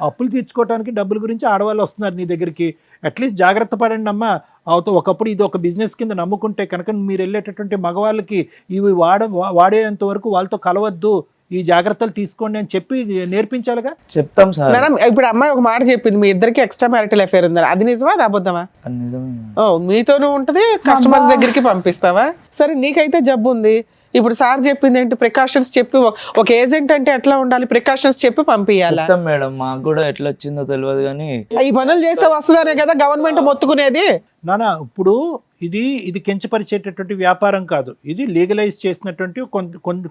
అప్పులు తీర్చుకోవడానికి డబ్బుల గురించి ఆడవాళ్ళు వస్తున్నారు నీ దగ్గరికి. అట్లీస్ట్ జాగ్రత్త పడండి అమ్మా. ఒకప్పుడు ఇది ఒక బిజినెస్ కింద నమ్ముకుంటే కనుక మీరు వెళ్ళేటటువంటి మగవాళ్ళకి ఇవి వాడేంత వరకు వాళ్ళతో కలవద్దు, ఈ జాగ్రత్తలు తీసుకోండి అని చెప్పి నేర్పించాలిగా. చెప్తాం సార్. మేడం, ఇప్పుడు అమ్మాయి ఒక మాట చెప్పింది, మీ ఇద్దరికి ఎక్స్ట్రా మ్యారిటల్ అఫేర్ ఉందని. అది నిజమా, అది అబద్ధమా? అది నిజమే. ఓ, మీతోనూ ఉంటది, కస్టమర్స్ దగ్గరికి పంపిస్తావా? సరే, నీకైతే జబ్బు ఉంది. ఇప్పుడు సార్ చెప్పింది ఏంటి? ప్రికాషన్స్ చెప్పి ఒక ఏజెంట్ అంటే ఎట్లా ఉండాలి, ప్రికాషన్స్ చెప్పి పంపించాలా? చెప్తాం మేడం, మాకు కూడా ఎట్లా వచ్చిందో తెలియదు కానీ ఈ పనులు చేస్తే వస్తుందనే కదా గవర్నమెంట్ మొత్తుకునేది. నానా, ఇప్పుడు ఇది కించపరిచేటటువంటి వ్యాపారం కాదు, ఇది లీగలైజ్ చేసినటువంటి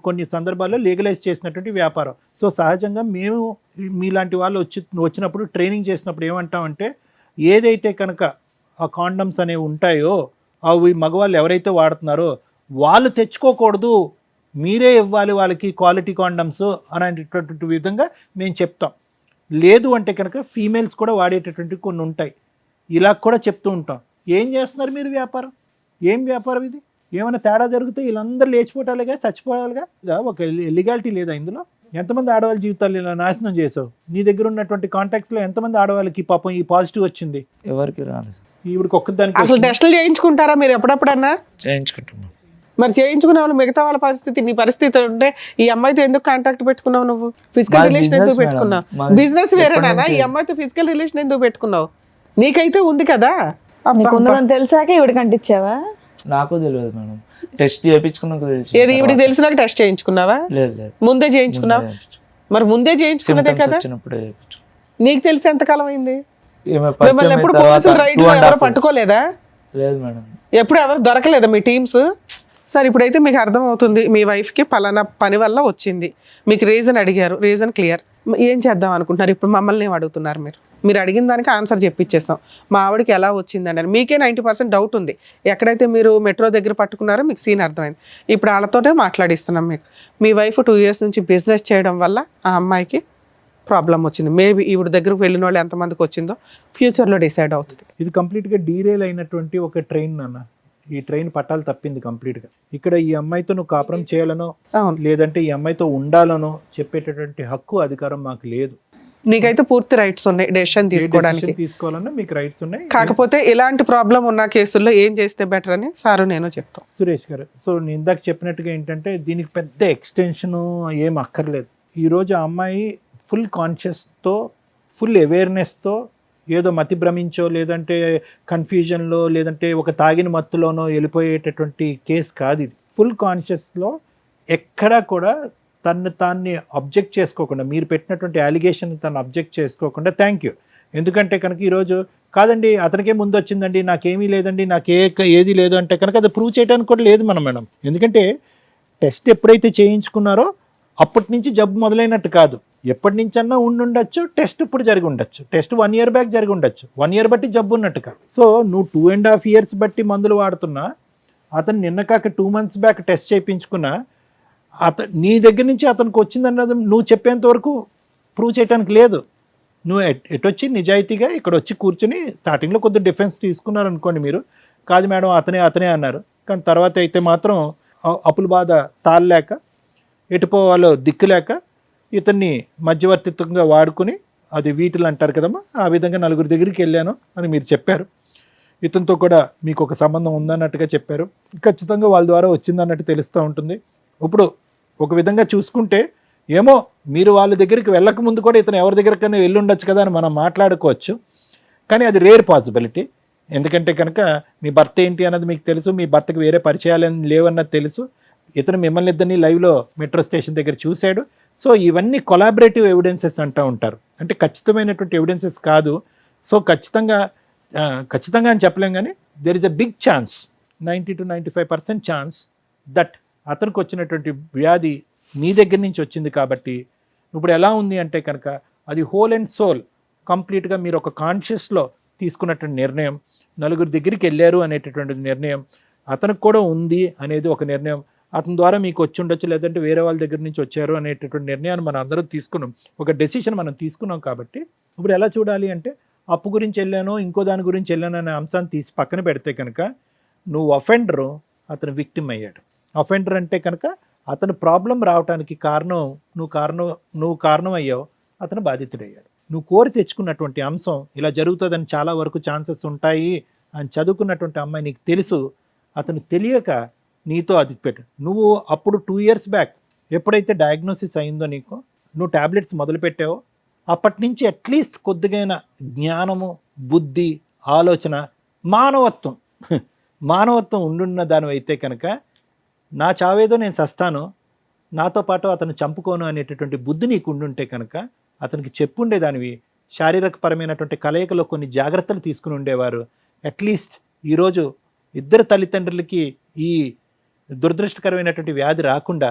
కొన్ని సందర్భాల్లో లీగలైజ్ చేసినటువంటి వ్యాపారం. సో సహజంగా మేము మీలాంటి వాళ్ళు వచ్చినప్పుడు ట్రైనింగ్ చేసినప్పుడు ఏమంటామంటే, ఏదైతే కనుక ఆ కాండమ్స్ అనేవి ఉంటాయో అవి మగవాళ్ళు ఎవరైతే వాడుతున్నారో వాళ్ళు తెచ్చుకోకూడదు, మీరే ఇవ్వాలి వాళ్ళకి క్వాలిటీ కాండమ్స్ అనేటటువంటి విధంగా మేము చెప్తాం. లేదు అంటే కనుక ఫీమేల్స్ కూడా వాడేటటువంటి కొన్ని ఉంటాయి, ఇలా కూడా చెప్తూ ఉంటాం. ఏం చేస్తున్నారు మీరు వ్యాపారం? ఏం వ్యాపారం ఇది? ఏమైనా తేడా జరిగితే వీళ్ళందరూ లేచిపోవటాలుగా, చచ్చిపోవాలిగా. ఒక లీగాలిటీ లేదా ఇందులో? ఎంతమంది ఆడవాళ్ళ జీవితాలు ఇలా నాశనం చేసావు? నీ దగ్గర ఉన్నటువంటి కాంటాక్ట్స్లో ఎంతమంది ఆడవాళ్ళకి పాపం ఈ పాజిటివ్ వచ్చింది? ఎవరికి రాలేదు. ఈవిడికి ఒక్కదానికి అసలు టెస్టులు చేయించుకుంటారా మీరు ఎప్పుడప్పుడన్నా? చేయించుకుంటున్నాం. మరి చేయించుకునే వాళ్ళు మిగతా వాళ్ళ పరిస్థితి, నీ పరిస్థితి ఉంటే ఈ అమ్మాయితో ఎందుకు కాంటాక్ట్ పెట్టుకున్నావు? నువ్వు ఫిజికల్ మాది రిలేషన్ ఎందుకు business పెట్టుకున్నావు? మేడం. మాది బిజినెస్ ఎప్పటి వేరేనా? నుంచి? ఈ అమ్మాయితో ఫిజికల్ రిలేషన్ ఎందుకు పెట్టుకున్నావు? నీకైతే ఉంది కదా. నీకు ఉన్నదని తెలిసాక ఇవిడికి అంటించావా? నాకు తెలియదు మేడం, టెస్ట్ చేయించుకున్నాక తెలిసి. ఏది ఈవిడికి తెలిసినాక టెస్ట్ చేయించుకున్నావా? లేదు లేదు, ముందే చేయించుకున్నావు? మరి ముందే చేయించుకున్నదే Symptoms కదా. వచ్చినప్పుడే చేయించు. నీకు తెలిసి ఎంతకాలం అయింది? ఈమె మిమ్మల్ని పరిచయం అయిన ఎప్పుడు తర్వాత పోలీసులు రైడ్ 2.5 ఎవరు years. పట్టుకోలేదా? లేదు మేడం. ఎప్పుడు ఎవరు దొరకలేదా మీ టీమ్స్? సార్, ఇప్పుడైతే మీకు అర్థమవుతుంది మీ వైఫ్కి పలానా పని వల్ల వచ్చింది. మీకు రీజన్ అడిగారు, రీజన్ క్లియర్. ఏం చేద్దాం అనుకుంటున్నారు? ఇప్పుడు మమ్మల్ని ఏం అడుగుతున్నారు? మీరు అడిగిన దానికి ఆన్సర్ చెప్పిచ్చేస్తాం. మా ఆవిడకి ఎలా వచ్చింది అన్నారు. మీకే 90% డౌట్ ఉంది. ఎక్కడైతే మీరు మెట్రో దగ్గర పట్టుకున్నారో మీకు సీన్ అర్థమైంది. ఇప్పుడు వాళ్ళతోనే మాట్లాడిస్తున్నాం. మీ వైఫ్ 2 years నుంచి బిజినెస్ చేయడం వల్ల ఆ అమ్మాయికి ప్రాబ్లం వచ్చింది. మేబీ ఈవిడ దగ్గరకు వెళ్ళిన వాళ్ళు ఎంతమందికి వచ్చిందో ఫ్యూచర్లో డిసైడ్ అవుతుంది. ఇది కంప్లీట్గా డీరేల్ అయినటువంటి ఒక ట్రైన్ నాన్న. ఈ ట్రైన్ పట్టాలు తప్పింది కంప్లీట్గా. ఇక్కడ ఈ అమ్మాయితో నువ్వు కాపురం చేయాలనో అవును, లేదంటే ఈ అమ్మాయితో ఉండాలనో చెప్పేటటువంటి హక్కు, అధికారం మాకు లేదు. నీకైతే పూర్తి రైట్స్ ఉన్నాయి డెసిషన్ తీసుకోవడానికి. తీసుకోవాలన్నా మీకు రైట్స్ ఉన్నాయి. కాకపోతే ఇలాంటి ప్రాబ్లం ఉన్న కేసుల్లో ఏం చేస్తే బెటర్ అని సారు నేను చెప్తాం. సురేష్ గారు, సో నేను ఇందాక చెప్పినట్టుగా ఏంటంటే దీనికి పెద్ద ఎక్స్టెన్షన్ ఏం అక్కర్లేదు. ఈరోజు ఆ అమ్మాయి ఫుల్ కాన్షియస్తో, ఫుల్ అవేర్నెస్తో ఏదో మతి భ్రమించో లేదంటే కన్ఫ్యూజన్లో లేదంటే ఒక తాగిన మత్తులోనో వెళ్ళిపోయేటటువంటి కేసు కాదు ఇది. ఫుల్ కాన్షియస్లో ఎక్కడా కూడా తాన్ని అబ్జెక్ట్ చేసుకోకుండా, మీరు పెట్టినటువంటి అలిగేషన్ తను అబ్జెక్ట్ చేసుకోకుండా థ్యాంక్ యూ. ఎందుకంటే కనుక ఈరోజు కాదండి అతనికే ముందు వచ్చిందండి, నాకేమీ లేదండి, ఏది లేదు అంటే కనుక అది ప్రూవ్ చేయడానికి కూడా లేదు మేడం. ఎందుకంటే టెస్ట్ ఎప్పుడైతే చేయించుకున్నారో అప్పటి నుంచి జబ్బు మొదలైనట్టు కాదు, ఎప్పటి నుంచన్నా ఉండుండొచ్చు, టెస్ట్ ఇప్పుడు జరిగి ఉండొచ్చు, టెస్ట్ 1 year బ్యాక్ జరిగి ఉండొచ్చు, 1 year బట్టి జబ్బు ఉన్నట్టు కాదు. సో నువ్వు 2.5 years బట్టి మందులు వాడుతున్నా, అతను నిన్న కాక 2 months బ్యాక్ టెస్ట్ చేయించుకున్నా, నీ దగ్గర నుంచి అతనికి వచ్చిందన్నది నువ్వు చెప్పేంత వరకు ప్రూవ్ చేయడానికి లేదు. నువ్వు ఎటొచ్చి నిజాయితీగా ఇక్కడ వచ్చి కూర్చుని స్టార్టింగ్లో కొద్దిగా డిఫెన్స్ తీసుకున్నారు అనుకోండి, మీరు కాదు మేడం అతనే అన్నారు, కానీ తర్వాత అయితే మాత్రం అప్పుల బాధ తాళలేక ఎటుపోవాలో దిక్కులేక ఇతన్ని మధ్యవర్తిత్వంగా వాడుకుని, అది వీటిలు అంటారు కదమ్మా, ఆ విధంగా 4 దగ్గరికి వెళ్ళాను అని మీరు చెప్పారు. ఇతనితో కూడా మీకు ఒక సంబంధం ఉందన్నట్టుగా చెప్పారు. ఖచ్చితంగా వాళ్ళ ద్వారా వచ్చిందన్నట్టు తెలుస్తూ ఉంటుంది. ఇప్పుడు ఒక విధంగా చూసుకుంటే ఏమో మీరు వాళ్ళ దగ్గరికి వెళ్ళక ముందు కూడా ఇతను ఎవరి దగ్గరికైనా వెళ్ళి ఉండొచ్చు కదా అని మనం మాట్లాడుకోవచ్చు, కానీ అది రేర్ పాసిబిలిటీ. ఎందుకంటే కనుక మీ భర్త ఏంటి అన్నది మీకు తెలుసు, మీ భర్తకు వేరే పరిచయాలు లేవన్నది తెలుసు, ఇతను మిమ్మల్ని ఇద్దరిని లైవ్లో మెట్రో స్టేషన్ దగ్గర చూశాడు. సో ఇవన్నీ కొలాబరేటివ్ ఎవిడెన్సెస్ అంటూ ఉంటారు, అంటే ఖచ్చితమైనటువంటి ఎవిడెన్సెస్ కాదు. సో ఖచ్చితంగా అని చెప్పలేం, కానీ there is a big chance, 90 to 95% chance that అతనికి వచ్చినటువంటి వ్యాధి మీ దగ్గర నుంచి వచ్చింది. కాబట్టి ఇప్పుడు ఎలా ఉంది అంటే కనుక అది హోల్ అండ్ సోల్ కంప్లీట్గా మీరు ఒక కాన్షియస్లో తీసుకున్నటువంటి నిర్ణయం, 4 దగ్గరికి వెళ్ళారు అనేటటువంటి నిర్ణయం, అతనికి కూడా ఉంది అనేది ఒక నిర్ణయం, అతని ద్వారా మీకు వచ్చి ఉండొచ్చు, లేదంటే వేరే వాళ్ళ దగ్గర నుంచి వచ్చారు అనేటటువంటి నిర్ణయాన్ని మనం అందరం తీసుకున్నాం, ఒక డెసిషన్ మనం తీసుకున్నాం. కాబట్టి ఇప్పుడు ఎలా చూడాలి అంటే అప్పు గురించి వెళ్ళాను, ఇంకో దాని గురించి వెళ్ళాను అనే అంశాన్ని తీసి పక్కన పెడితే కనుక నువ్వు అఫెండరు, అతను విక్టిమ్ అయ్యాడు. అఫెండర్ అంటే కనుక అతను ప్రాబ్లం రావడానికి నువ్వు కారణం అయ్యావు, అతను బాధితుడయ్యాడు. నువ్వు కోరి తెచ్చుకున్నటువంటి అంశం ఇలా జరుగుతుందని చాలా వరకు ఛాన్సెస్ ఉంటాయి అని చదువుకున్నటువంటి అమ్మాయి నీకు తెలుసు, అతను తెలియక నీతో అది పెట్టు. నువ్వు అప్పుడు 2 years బ్యాక్ ఎప్పుడైతే డయాగ్నోసిస్ అయిందో నీకు, నువ్వు ట్యాబ్లెట్స్ మొదలుపెట్టావో అప్పటి నుంచి అట్లీస్ట్ కొద్దిగైన జ్ఞానము, బుద్ధి, ఆలోచన, మానవత్వం ఉండున్న దానివైతే కనుక నా చావేదో నేను సస్తాను, నాతో పాటు అతను చంపుకోను అనేటటువంటి బుద్ధి నీకు ఉండుంటే కనుక అతనికి చెప్పుండేదానివి, శారీరకపరమైనటువంటి కలయికలో కొన్ని జాగ్రత్తలు తీసుకుని ఉండేవారు. అట్లీస్ట్ ఈరోజు ఇద్దరు తల్లిదండ్రులకి ఈ దురదృష్టకరమైనటువంటి వ్యాధి రాకుండా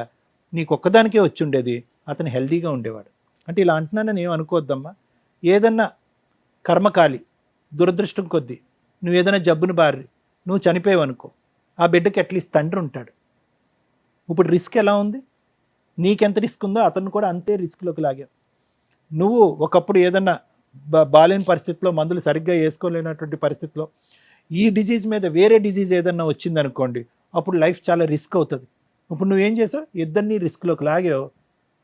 నీకు ఒక్కదానికే వచ్చి ఉండేది, అతను హెల్దీగా ఉండేవాడు. అంటే ఇలా అంటున్నానని ఏం అనుకోవద్దమ్మా. ఏదన్నా కర్మకాలి దురదృష్టం కొద్దీ నువ్వు ఏదైనా జబ్బును బారి నువ్వు చనిపోయావనుకో, ఆ బిడ్డకి అట్లీస్ట్ తండ్రి ఉంటాడు. ఇప్పుడు రిస్క్ ఎలా ఉంది, నీకెంత రిస్క్ ఉందో అతను కూడా అంతే రిస్క్లోకి లాగావు. నువ్వు ఒకప్పుడు ఏదన్నా బాలేని పరిస్థితిలో, మందులు సరిగ్గా వేసుకోలేనటువంటి పరిస్థితిలో ఈ డిజీజ్ మీద వేరే డిజీజ్ ఏదన్నా వచ్చిందనుకోండి, అప్పుడు లైఫ్ చాలా రిస్క్ అవుతుంది. ఇప్పుడు నువ్వేం చేసావు, ఇద్దరిని రిస్క్లోకి లాగావు,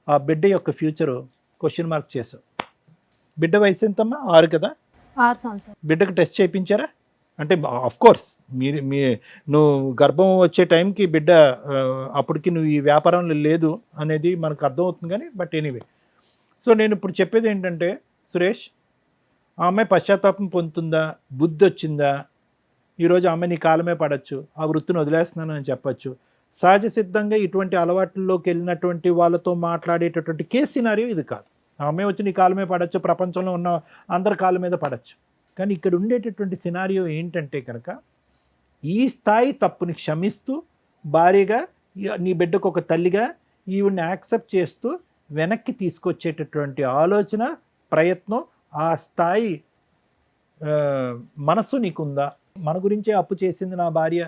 ఆ బిడ్డ యొక్క ఫ్యూచరు క్వశ్చన్ మార్క్ చేసావు. బిడ్డ వయసు ఎంతమ్మా? 6 కదా? 6 సంవత్సరాలు. బిడ్డకు టెస్ట్ చేయించారా? అంటే కోర్స్ నువ్వు గర్భం వచ్చే టైంకి బిడ్డ అప్పటికి నువ్వు ఈ వ్యాపారంలో లేదు అనేది మనకు అర్థమవుతుంది, కానీ బట్ ఎనీవే. సో నేను ఇప్పుడు చెప్పేది ఏంటంటే సురేష్, ఆ అమ్మాయి పశ్చాత్తాపం పొందుతుందా, బుద్ధి వచ్చిందా, ఈరోజు ఆమె నీ కాలమే పడవచ్చు, ఆ వృత్తిని వదిలేస్తున్నాను అని చెప్పచ్చు. సహజ సిద్ధంగా ఇటువంటి అలవాట్లలోకి వెళ్ళినటువంటి వాళ్ళతో మాట్లాడేటటువంటి కేస్ సినారియో ఇది కాదు. ఆ అమ్మాయి వచ్చి నీ కాలమే పడవచ్చు, ప్రపంచంలో ఉన్న అందరి కాళ్ళ మీద పడవచ్చు. కానీ ఇక్కడ ఉండేటటువంటి సినారియో ఏంటంటే కనుక ఈ స్థాయి తప్పుని క్షమిస్తూ, భార్యగా నీ బిడ్డకు ఒక తల్లిగా ఈవిడ్ని యాక్సెప్ట్ చేస్తూ వెనక్కి తీసుకొచ్చేటటువంటి ఆలోచన, ప్రయత్నం, ఆ స్థాయి మనస్సు నీకుందా? మన గురించే అప్పు చేసింది నా భార్య,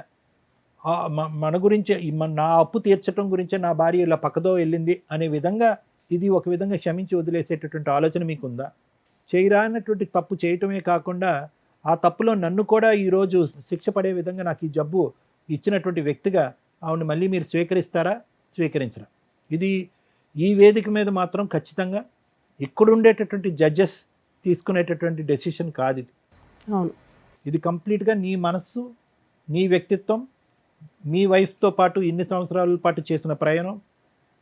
మన గురించే నా అప్పు తీర్చడం గురించే నా భార్య ఇలా పక్కదో వెళ్ళింది అనే విధంగా, ఇది ఒక విధంగా క్షమించి వదిలేసేటటువంటి ఆలోచన మీకుందా? చేయరానటువంటి తప్పు చేయటమే కాకుండా ఆ తప్పులో నన్ను కూడా ఈరోజు శిక్ష పడే విధంగా నాకు ఈ జబ్బు ఇచ్చినటువంటి వ్యక్తిగా ఆవిడ మళ్ళీ మీరు స్వీకరిస్తారా, స్వీకరించరా? ఇది ఈ వేదిక మీద మాత్రం ఖచ్చితంగా ఇక్కడ ఉండేటటువంటి జడ్జెస్ తీసుకునేటటువంటి డెసిషన్ కాదు ఇది. అవును, ఇది కంప్లీట్గా నీ మనస్సు, నీ వ్యక్తిత్వం, మీ వైఫ్తో పాటు ఇన్ని సంవత్సరాల పాటు చేసిన ప్రయాణం,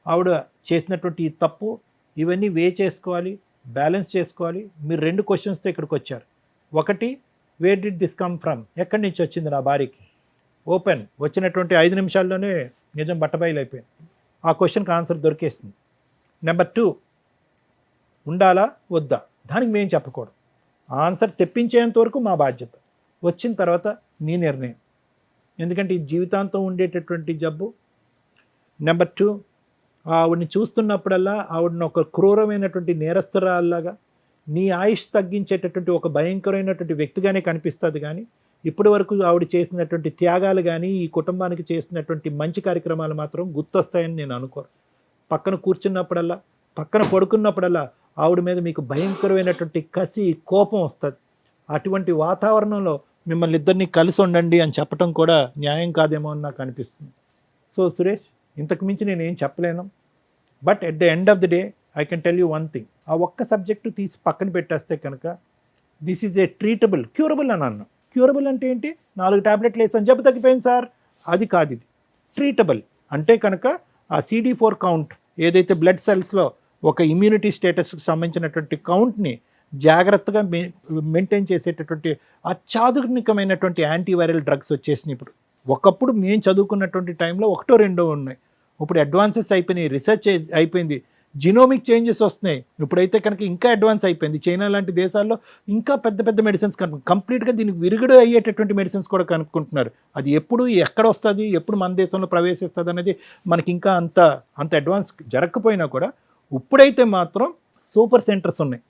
ఆవిడ చేసినటువంటి ఈ తప్పు, ఇవన్నీ చేసుకోవాలి, బ్యాలెన్స్ చేసుకోవాలి. మీరు 2 క్వశ్చన్స్తో ఇక్కడికి వచ్చారు. ఒకటి, where did this come from, ఎక్కడి నుంచి వచ్చింది నా భార్యకి? ఓపెన్, వచ్చినటువంటి 5 నిమిషాల్లోనే నిజం బట్టబయలైపోయింది. ఆ క్వశ్చన్కి ఆన్సర్ దొరికేస్తుంది. నెంబర్ 2, ఉండాలా వద్దా, దానికి మేము చెప్పకూడదు. ఆన్సర్ తెప్పించేంత వరకు మా బాధ్యత, వచ్చిన తర్వాత నీ నిర్ణయం, ఎందుకంటే ఈ జీవితాంతం ఉండేటటువంటి జబ్బు. నెంబర్ 2, ఆవిడని చూస్తున్నప్పుడల్లా ఆవిడని ఒక క్రూరమైనటువంటి నేరస్తురాల్లాగా, నీ ఆయుష్ తగ్గించేటటువంటి ఒక భయంకరమైనటువంటి వ్యక్తిగానే కనిపిస్తుంది. కానీ ఇప్పటి వరకు ఆవిడ చేసినటువంటి త్యాగాలు కానీ ఈ కుటుంబానికి చేసినటువంటి మంచి కార్యక్రమాలు మాత్రం గుర్తొస్తాయని నేను అనుకోను. పక్కన కూర్చున్నప్పుడల్లా, పక్కన పడుకున్నప్పుడల్లా ఆవిడ మీద మీకు భయంకరమైనటువంటి కసి, కోపం వస్తుంది. అటువంటి వాతావరణంలో మిమ్మల్ని ఇద్దరిని కలిసి ఉండండి అని చెప్పడం కూడా న్యాయం కాదేమో అని నాకు అనిపిస్తుంది. సో సురేష్, ఇంతకు మించి నేను ఏం చెప్పలేను. But at the end of the day I can tell you one thing, ఆ ఒక్క సబ్జెక్టు తీసి పక్కన పెట్టేస్తే కనుక this is a treatable, curable అని అన్నాను. క్యూరబుల్ అంటే ఏంటి? 4 టాబ్లెట్లు వేసాను జబ్బు తగ్గిపోయింది సార్, అది కాదు. ఇది ట్రీటబుల్ అంటే కనుక ఆ CD4 కౌంట్ ఏదైతే బ్లడ్ సెల్స్లో ఒక ఇమ్యూనిటీ స్టేటస్కి సంబంధించినటువంటి కౌంట్ని జాగ్రత్తగా మెయింటైన్ చేసేటటువంటి అత్యాధునికమైనటువంటి యాంటీవైరల్ డ్రగ్స్ వచ్చేసినాయి ఇప్పుడు. ఒకప్పుడు మేము చదువుకున్నటువంటి టైంలో 1-2 ఉన్నాయి. ఇప్పుడు అడ్వాన్సెస్ అయిపోయినాయి, రీసెర్చ్ అయిపోయింది, జినోమిక్ చేంజెస్ వస్తున్నాయి. ఇప్పుడైతే కనుక ఇంకా అడ్వాన్స్ అయిపోయింది. చైనా లాంటి దేశాల్లో ఇంకా పెద్ద పెద్ద మెడిసిన్స్ కంప్లీట్గా దీనికి విరుగుడు అయ్యేటటువంటి మెడిసిన్స్ కూడా కనుక్కుంటున్నారు. అది ఎప్పుడు ఎక్కడ వస్తుంది, ఎప్పుడు మన దేశంలో ప్రవేశిస్తుంది అనేది మనకి ఇంకా అంత అడ్వాన్స్ జరగకపోయినా కూడా ఇప్పుడైతే మాత్రం సూపర్ సెంటర్స్ ఉన్నాయి.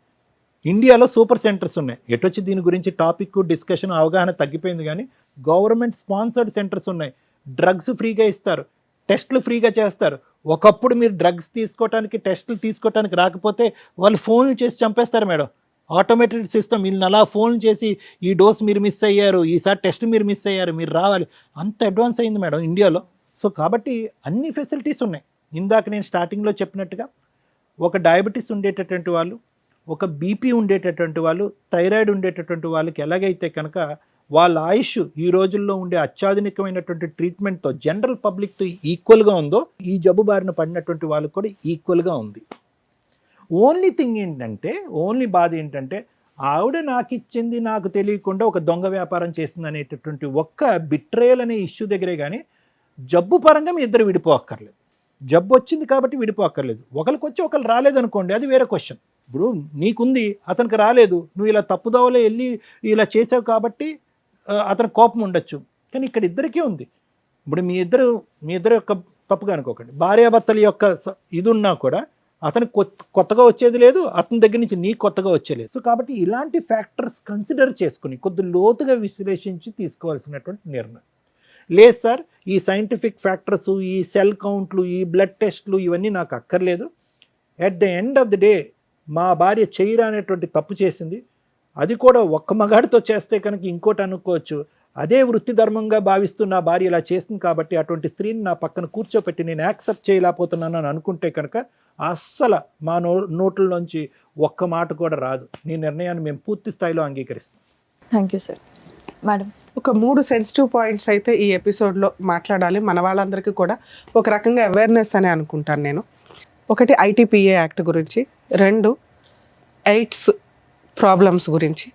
ఇండియాలో సూపర్ సెంటర్స్ ఉన్నాయి. ఎటొచ్చి దీని గురించి టాపిక్ డిస్కషన్ అవగాహన తగ్గిపోయింది. కానీ గవర్నమెంట్ స్పాన్సర్డ్ సెంటర్స్ ఉన్నాయి. డ్రగ్స్ ఫ్రీగా ఇస్తారు, టెస్టులు ఫ్రీగా చేస్తారు. ఒకప్పుడు మీరు డ్రగ్స్ తీసుకోవడానికి, టెస్టులు తీసుకోవడానికి రాకపోతే వాళ్ళు ఫోన్లు చేసి చంపేస్తారు మేడం. ఆటోమేటెడ్ సిస్టమ్, వీళ్ళని అలా ఫోన్ చేసి ఈ డోస్ మీరు మిస్ అయ్యారు, ఈసారి టెస్ట్ మీరు మిస్ అయ్యారు, మీరు రావాలి, అంత అడ్వాన్స్ అయింది మేడం ఇండియాలో. సో కాబట్టి అన్ని ఫెసిలిటీస్ ఉన్నాయి. ఇందాక నేను స్టార్టింగ్లో చెప్పినట్టుగా ఒక డయాబెటీస్ ఉండేటటువంటి వాళ్ళు, ఒక బీపీ ఉండేటటువంటి వాళ్ళు, థైరాయిడ్ ఉండేటటువంటి వాళ్ళకి ఎలాగైతే కనుక వాళ్ళ ఆయుష్ ఈ రోజుల్లో ఉండే అత్యాధునికమైనటువంటి ట్రీట్మెంట్తో జనరల్ పబ్లిక్తో ఈక్వల్గా ఉందో, ఈ జబ్బు బారిన పడినటువంటి వాళ్ళకి కూడా ఈక్వల్గా ఉంది. ఓన్లీ థింగ్ ఏంటంటే, ఓన్లీ బాధ ఏంటంటే, ఆవిడ నాకు ఇచ్చింది నాకు తెలియకుండా ఒక దొంగ వ్యాపారం చేసింది అనేటటువంటి ఒక్క బిట్రేయల్ అనే ఇష్యూ దగ్గరే. కానీ జబ్బు పరంగా మీ ఇద్దరు విడిపోక్కర్లేదు. జబ్బు వచ్చింది కాబట్టి విడిపోక్కర్లేదు. ఒకరికి వచ్చి ఒకరు రాలేదనుకోండి, అది వేరే క్వశ్చన్. ఇప్పుడు నీకుంది, అతనికి రాలేదు, నువ్వు ఇలా తప్పుదోవలో వెళ్ళి ఇలా చేసావు కాబట్టి అతను కోపం ఉండొచ్చు. కానీ ఇక్కడ ఇద్దరికీ ఉంది. ఇప్పుడు మీ ఇద్దరు యొక్క తప్పుగా అనుకోకండి, భార్యాభర్తల యొక్క ఇది ఉన్నా కూడా అతనికి కొత్తగా వచ్చేది లేదు, అతని దగ్గర నుంచి నీ కొత్తగా వచ్చేలేదు. సో కాబట్టి ఇలాంటి ఫ్యాక్టర్స్ కన్సిడర్ చేసుకుని కొద్ది లోతుగా విశ్లేషించి తీసుకోవాల్సినటువంటి నిర్ణయం. లేదు సార్, ఈ సైంటిఫిక్ ఫ్యాక్టర్స్, ఈ సెల్ కౌంట్లు, ఈ బ్లడ్ టెస్ట్లు ఇవన్నీ నాకు అక్కర్లేదు. At the end of the day మా భార్య చేయరా అనేటువంటి తప్పు చేసింది. అది కూడా ఒక్క మగాడితో చేస్తే కనుక ఇంకోటి అనుకోవచ్చు, అదే వృత్తి ధర్మంగా భావిస్తూ నా భార్య ఇలా చేసింది కాబట్టి అటువంటి స్త్రీని నా పక్కన కూర్చోపెట్టి నేను యాక్సెప్ట్ చేయలేకపోతున్నాను అని అనుకుంటే కనుక అస్సలు మా నోట్లలోంచి ఒక్క మాట కూడా రాదు. నీ నిర్ణయాన్ని మేము పూర్తి స్థాయిలో అంగీకరిస్తాం. Thank you sir. మేడం, ఒక 3 సెన్సిటివ్ పాయింట్స్ అయితే ఈ ఎపిసోడ్లో మాట్లాడాలి. మన వాళ్ళందరికీ కూడా ఒక రకంగా అవేర్నెస్ అని అనుకుంటాను నేను. ఒకటి, ITPA యాక్ట్ గురించి. 2, ఎయిడ్స్ ప్రాబ్లమ్స్ గురించి.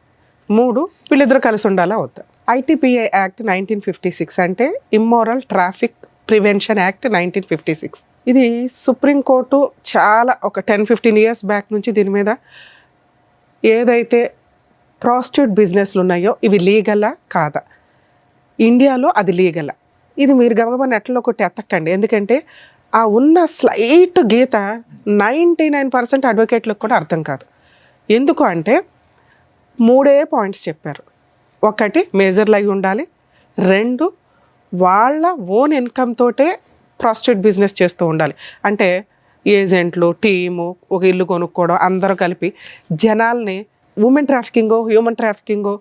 3, వీళ్ళిద్దరు కలిసి ఉండాలా వద్దా. ITPA యాక్ట్ 1956 అంటే ఇమ్మోరల్ ట్రాఫిక్ ప్రివెన్షన్ యాక్ట్ 1956. ఇది సుప్రీంకోర్టు చాలా ఒక 10-15 ఇయర్స్ బ్యాక్ నుంచి దీని మీద ఏదైతే ప్రాస్టిట్యూట్ బిజినెస్లు ఉన్నాయో ఇవి లీగలా కాదా, ఇండియాలో అది లీగలా, ఇది మీరు గమగమ నెట్లో ఒకటి ఎత్తకండి. ఎందుకంటే ఆ ఉన్న స్లైట్ గీత 99% అడ్వకేట్లకు కూడా అర్థం కాదు. ఎందుకు అంటే 3 పాయింట్స్ చెప్పారు. 1, మేజర్లు అయి ఉండాలి. 2, వాళ్ళ ఓన్ ఇన్కమ్ తోటే ప్రాస్టిట్యూట్ బిజినెస్ చేస్తూ ఉండాలి. అంటే ఏజెంట్లు, టీము, ఒక ఇల్లు కొనుక్కోవడం, అందరూ కలిపి జనాల్ని ఉమెన్ ట్రాఫికింగో, హ్యూమన్ ట్రాఫికింగో,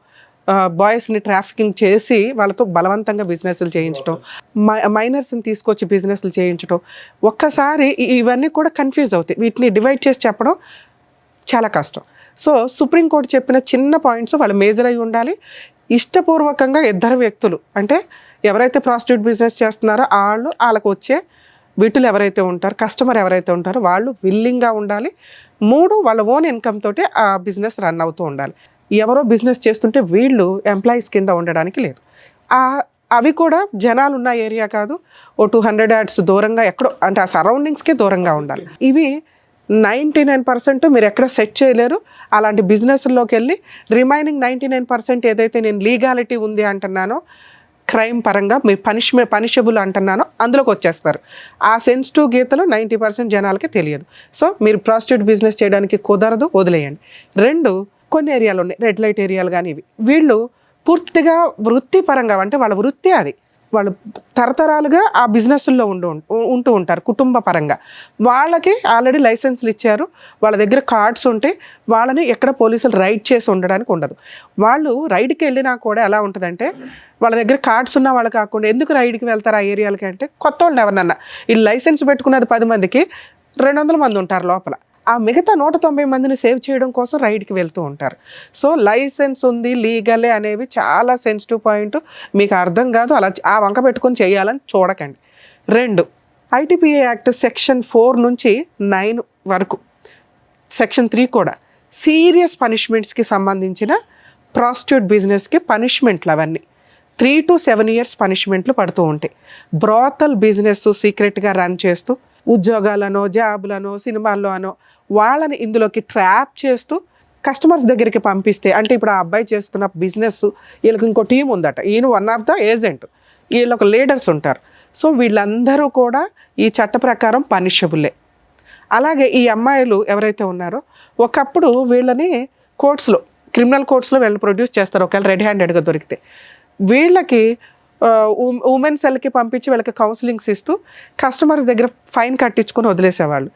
బాయ్స్ని ట్రాఫికింగ్ చేసి వాళ్ళతో బలవంతంగా బిజినెస్లు చేయించడం, మైనర్స్ని తీసుకొచ్చి బిజినెస్లు చేయించడం. ఒక్కసారి ఇవన్నీ కూడా కన్ఫ్యూజ్ అవుతాయి. వీటిని డివైడ్ చేసి చెప్పడం చాలా కష్టం. సో సుప్రీంకోర్టు చెప్పిన చిన్న పాయింట్స్ వాళ్ళు మేజర్ అయి ఉండాలి. ఇష్టపూర్వకంగా ఇద్దరు వ్యక్తులు, అంటే ఎవరైతే ప్రాస్టిట్యూట్ బిజినెస్ చేస్తున్నారో వాళ్ళకు వచ్చే వీటిలో ఎవరైతే ఉంటారో, కస్టమర్ ఎవరైతే ఉంటారో వాళ్ళు విల్లింగ్గా ఉండాలి. 3, వాళ్ళ ఓన్ ఇన్కమ్ తోటి ఆ బిజినెస్ రన్ అవుతూ ఉండాలి. ఎవరో బిజినెస్ చేస్తుంటే వీళ్ళు ఎంప్లాయీస్ కింద ఉండడానికి లేదు. అవి కూడా జనాలు ఉన్న ఏరియా కాదు, ఓ 200 yards దూరంగా ఎక్కడో, అంటే ఆ సరౌండింగ్స్కి దూరంగా ఉండాలి. ఇవి 99% మీరు ఎక్కడ సెట్ చేయలేరు. అలాంటి బిజినెస్లోకి వెళ్ళి రిమైనింగ్ 99% ఏదైతే నేను లీగాలిటీ ఉంది అంటున్నానో, క్రైమ్ పరంగా మీరు పనిషబుల్ అంటున్నానో అందులోకి వచ్చేస్తారు. ఆ సెన్సిటివ్ గీతలు 90% జనాలకి తెలియదు. సో మీరు ప్రాస్టిట్యూట్ బిజినెస్ చేయడానికి కుదరదు, వదిలేయండి. 2, కొన్ని ఏరియాలు ఉన్నాయి, రెడ్ లైట్ ఏరియాలు కానీ ఇవి, వీళ్ళు పూర్తిగా వృత్తిపరంగా, అంటే వాళ్ళ వృత్తి అది, వాళ్ళు తరతరాలుగా ఆ బిజినెస్ల్లో ఉంటూ ఉంటారు కుటుంబ పరంగా. వాళ్ళకి ఆల్రెడీ లైసెన్స్లు ఇచ్చారు, వాళ్ళ దగ్గర కార్డ్స్ ఉంటే వాళ్ళని ఎక్కడ పోలీసులు రైడ్ చేసి ఉండడానికి ఉండదు. వాళ్ళు రైడ్కి వెళ్ళినా కూడా ఎలా ఉంటుందంటే, వాళ్ళ దగ్గర కార్డ్స్ ఉన్న వాళ్ళు కాకుండా ఎందుకు రైడ్కి వెళ్తారు ఆ ఏరియాలకి అంటే, కొత్త వాళ్ళు ఎవరన్నా, ఈ లైసెన్స్ పెట్టుకున్నది 10 మందికి 200 మంది ఉంటారు లోపల, ఆ మిగతా 190 మందిని సేవ్ చేయడం కోసం రైడ్కి వెళ్తూ ఉంటారు. సో లైసెన్స్ ఉంది, లీగలే అనేవి చాలా సెన్సిటివ్ పాయింట్, మీకు అర్థం కాదు, అలా ఆ వంక పెట్టుకొని చేయాలని చూడకండి. 2, ITPA యాక్ట్ సెక్షన్ 4 నుంచి 9 వరకు, సెక్షన్ 3 కూడా సీరియస్ పనిష్మెంట్స్కి సంబంధించిన ప్రాస్టిట్యూట్ బిజినెస్కి పనిష్మెంట్లు అవన్నీ 3 to 7 years పనిష్మెంట్లు పడుతూ ఉంటాయి. బ్రాతల్ బిజినెస్ సీక్రెట్గా రన్ చేస్తూ ఉద్యోగాలనో, జాబులనో, సినిమాల్లో అనో వాళ్ళని ఇందులోకి ట్రాప్ చేస్తూ కస్టమర్స్ దగ్గరికి పంపిస్తే, అంటే ఇప్పుడు ఆ అబ్బాయి చేస్తున్న బిజినెస్, వీళ్ళకి ఇంకో టీం ఉందట, ఈయన వన్ ఆఫ్ ద ఏజెంట్, వీళ్ళొక లీడర్స్ ఉంటారు. సో వీళ్ళందరూ కూడా ఈ చట్ట ప్రకారం పనిషబులే. అలాగే ఈ అమ్మాయిలు ఎవరైతే ఉన్నారో, ఒకప్పుడు వీళ్ళని కోర్ట్స్లో, క్రిమినల్ కోర్ట్స్లో వీళ్ళు ప్రొడ్యూస్ చేస్తారు ఒకవేళ రెడ్ హ్యాండెడ్గా దొరికితే. వీళ్ళకి ఉమెన్ సెల్కి పంపించి వీళ్ళకి కౌన్సిలింగ్స్ ఇస్తూ కస్టమర్స్ దగ్గర ఫైన్ కట్టించుకొని వదిలేసేవాళ్ళు.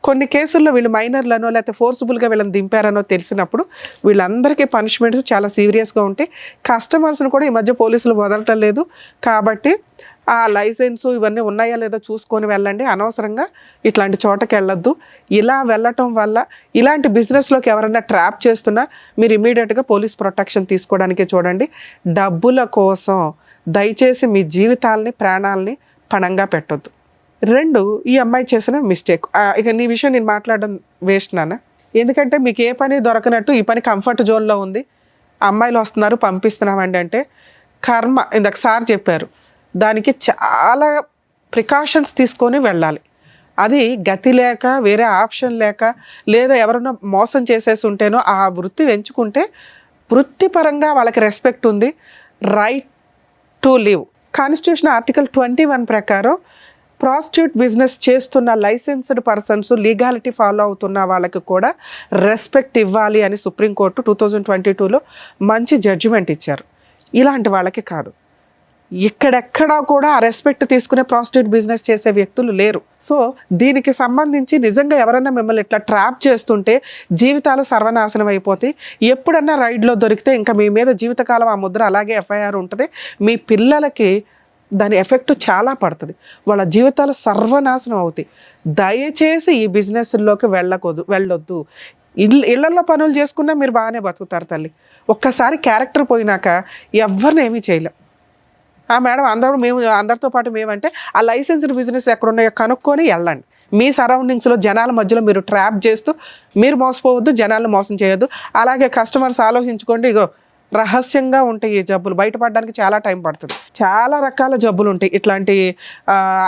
కొన్ని కేసుల్లో వీళ్ళు మైనర్లనో లేకపోతే ఫోర్సిబుల్గా వీళ్ళని దింపారనో తెలిసినప్పుడు వీళ్ళందరికీ పనిష్మెంట్స్ చాలా సీరియస్గా ఉంటాయి. కస్టమర్స్ని కూడా ఈ మధ్య పోలీసులు వదలటం లేదు కాబట్టి ఆ లైసెన్సు ఇవన్నీ ఉన్నాయా లేదో చూసుకొని వెళ్ళండి, అనవసరంగా ఇట్లాంటి చోటకి వెళ్ళొద్దు. ఇలా వెళ్ళటం వల్ల ఇలాంటి బిజినెస్లోకి ఎవరైనా ట్రాప్ చేస్తున్నా మీరు ఇమీడియట్గా పోలీస్ ప్రొటెక్షన్ తీసుకోవడానికి చూడండి. డబ్బుల కోసం దయచేసి మీ జీవితాలని, ప్రాణాలని పణంగా పెట్టొద్దు. 2, ఈ అమ్మాయి చేసిన మిస్టేక్. ఇక నీ విషయం నేను మాట్లాడడం వేస్ట్ నాన్న, ఎందుకంటే మీకు ఏ పని దొరకనట్టు ఈ పని కంఫర్ట్ జోన్లో ఉంది, అమ్మాయిలు వస్తున్నారు పంపిస్తున్నామండి అంటే కర్మ. ఇందాక సార్ చెప్పారు, దానికి చాలా ప్రికాషన్స్ తీసుకొని వెళ్ళాలి. అది గతి లేక, వేరే ఆప్షన్ లేక, లేదా ఎవరైనా మోసం చేసేసి ఉంటేనో ఆ వృత్తి ఎంచుకుంటే వృత్తిపరంగా వాళ్ళకి రెస్పెక్ట్ ఉంది, right to live. Constitution article 21 ప్రకారం ప్రాస్టిట్యూట్ బిజినెస్ చేస్తున్న లైసెన్స్డ్ పర్సన్స్, లీగాలిటీ ఫాలో అవుతున్న వాళ్ళకి కూడా రెస్పెక్ట్ ఇవ్వాలి అని సుప్రీంకోర్టు 2022లో మంచి జడ్జిమెంట్ ఇచ్చారు. ఇలాంటి వాళ్ళకి కాదు, ఇక్కడెక్కడా కూడా ఆ రెస్పెక్ట్ తీసుకునే ప్రాస్టిట్యూట్ బిజినెస్ చేసే వ్యక్తులు లేరు. సో దీనికి సంబంధించి నిజంగా ఎవరైనా మిమ్మల్ని ఇట్లా ట్రాప్ చేస్తుంటే జీవితాలు సర్వనాశనం అయిపోతాయి. ఎప్పుడన్నా రైడ్లో దొరికితే ఇంకా మీ మీద జీవితకాలం ఆ ముద్ర అలాగే FIR ఉంటుంది. మీ పిల్లలకి దాని ఎఫెక్ట్ చాలా పడుతుంది, వాళ్ళ జీవితాలు సర్వనాశనం అవుతాయి. దయచేసి ఈ బిజినెస్లోకి వెళ్ళొద్దు. ఇళ్లలో పనులు చేసుకున్నా మీరు బాగానే బతుకుతారు తల్లి. ఒక్కసారి క్యారెక్టర్ పోయినాక ఎవరిని ఏమీ చేయలేం. మేడం అందరితో పాటు మేమంటే ఆ లైసెన్స్డ్ బిజినెస్ ఎక్కడున్నాయో కనుక్కొని వెళ్ళండి. మీ సరౌండింగ్స్లో జనాల మధ్యలో మీరు ట్రాప్ చేస్తూ మీరు మోసపోవద్దు, జనాలను మోసం చేయొద్దు. అలాగే కస్టమర్స్ ఆలోచించుకోండి, ఇగో రహస్యంగా ఉంటాయి ఈ జబ్బులు, బయటపడడానికి చాలా టైం పడుతుంది. చాలా రకాల జబ్బులు ఉంటాయి ఇట్లాంటి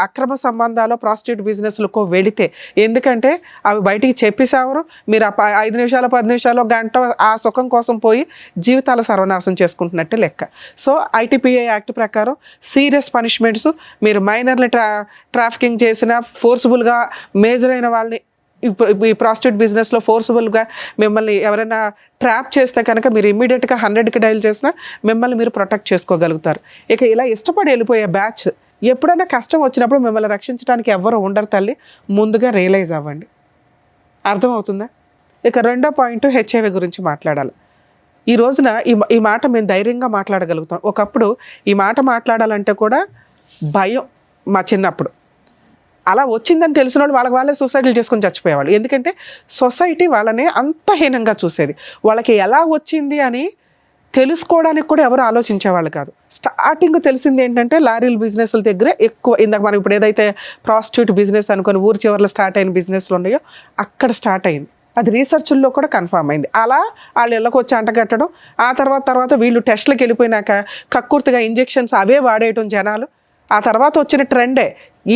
అక్రమ సంబంధాలు ప్రాస్టిట్యూట్ బిజినెస్లకు వెళితే. ఎందుకంటే అవి బయటికి చెప్పేసేవారు, మీరు 5 నిమిషాలు 10 నిమిషాలు గంట ఆ సుఖం కోసం పోయి జీవితాలు సర్వనాశనం చేసుకుంటున్నట్టే లెక్క. సో ITPA యాక్ట్ ప్రకారం సీరియస్ పనిష్మెంట్స్, మీరు మైనర్ని ట్రాఫికింగ్ చేసిన, ఫోర్స్ఫుల్గా మేజర్ అయిన వాళ్ళని ఈ ప్రాస్టిట్యూట్ బిజినెస్లో ఫోర్స్ఫుల్గా మిమ్మల్ని ఎవరైనా ట్రాప్ చేస్తే కనుక మీరు ఇమ్మీడియట్గా 100కి డైల్ చేసినా మిమ్మల్ని మీరు ప్రొటెక్ట్ చేసుకోగలుగుతారు. ఇక ఇలా ఇష్టపడి వెళ్ళిపోయే బ్యాచ్, ఎప్పుడైనా కష్టం వచ్చినప్పుడు మిమ్మల్ని రక్షించడానికి ఎవరు ఉండరు తల్లి, ముందుగా రియలైజ్ అవ్వండి. అర్థమవుతుందా? ఇక 2వ పాయింట్ HIV గురించి మాట్లాడాలి. ఈ రోజున ఈ మాట మేము ధైర్యంగా మాట్లాడగలుగుతాం. ఒకప్పుడు ఈ మాట మాట్లాడాలంటే కూడా భయం. మా చిన్నప్పుడు అలా వచ్చిందని తెలిసిన వాళ్ళు వాళ్ళే సూసైడ్లు చేసుకొని చచ్చిపోయేవాళ్ళు. ఎందుకంటే సొసైటీ వాళ్ళని అంత హీనంగా చూసేది. వాళ్ళకి ఎలా వచ్చింది అని తెలుసుకోవడానికి కూడా ఎవరు ఆలోచించేవాళ్ళు కాదు. స్టార్టింగ్ తెలిసింది ఏంటంటే లారీల బిజినెస్ల దగ్గర ఎక్కువ. ఇందాక మనం ఇప్పుడు ఏదైతే ప్రాస్టిట్యూట్ బిజినెస్ అనుకొని ఊరి చివరిలో స్టార్ట్ అయిన బిజినెస్లు ఉన్నాయో అక్కడ స్టార్ట్ అయింది. అది రీసెర్చ్ల్లో కూడా కన్ఫామ్ అయింది. అలా వాళ్ళు ఇళ్ళకి వచ్చి అంటగట్టడం, ఆ తర్వాత వీళ్ళు టెస్ట్లకు వెళ్ళిపోయినాక కక్కుర్తిగా ఇంజెక్షన్స్ అవే వాడేయటం జనాలు. ఆ తర్వాత వచ్చిన ట్రెండే